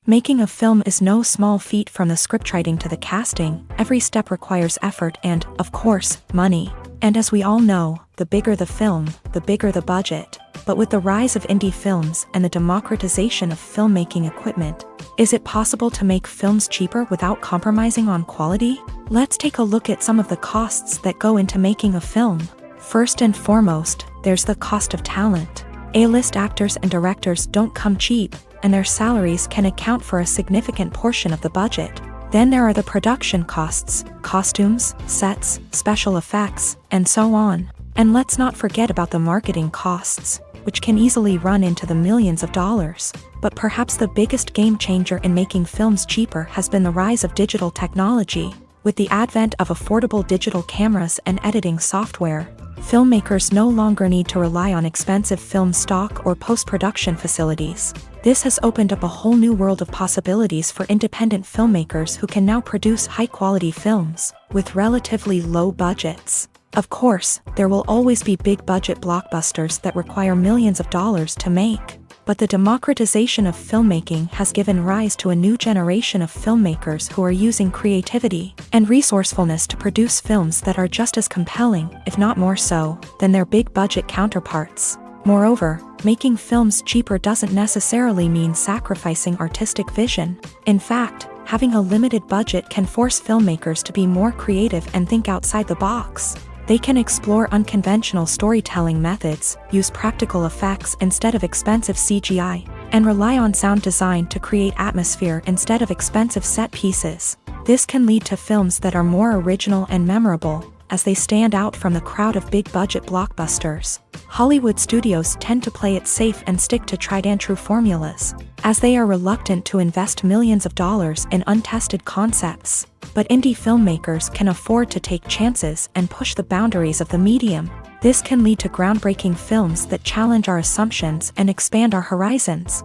Making a film is no small feat. From the scriptwriting to the casting, every step requires effort and, of course, money. And as we all know, the bigger the film, the bigger the budget. But with the rise of indie films and the democratization of filmmaking equipment, is it possible to make films cheaper without compromising on quality? Let's take a look at some of the costs that go into making a film. First and foremost, there's the cost of talent. A-list actors and directors don't come cheap, and their salaries can account for a significant portion of the budget. Then there are the production costs, costumes, sets, special effects, and so on. And let's not forget about the marketing costs, which can easily run into the millions of dollars. But perhaps the biggest game changer in making films cheaper has been the rise of digital technology. With the advent of affordable digital cameras and editing software, filmmakers no longer need to rely on expensive film stock or post-production facilities. This has opened up a whole new world of possibilities for independent filmmakers who can now produce high-quality films with relatively low budgets. Of course, there will always be big-budget blockbusters that require millions of dollars to make. But the democratization of filmmaking has given rise to a new generation of filmmakers who are using creativity and resourcefulness to produce films that are just as compelling, if not more so, than their big-budget counterparts. Moreover, making films cheaper doesn't necessarily mean sacrificing artistic vision. In fact, having a limited budget can force filmmakers to be more creative and think outside the box. They can explore unconventional storytelling methods, use practical effects instead of expensive CGI, and rely on sound design to create atmosphere instead of expensive set pieces. This can lead to films that are more original and memorable, as they stand out from the crowd of big-budget blockbusters. Hollywood studios tend to play it safe and stick to tried-and-true formulas, as they are reluctant to invest millions of dollars in untested concepts. But indie filmmakers can afford to take chances and push the boundaries of the medium. This can lead to groundbreaking films that challenge our assumptions and expand our horizons.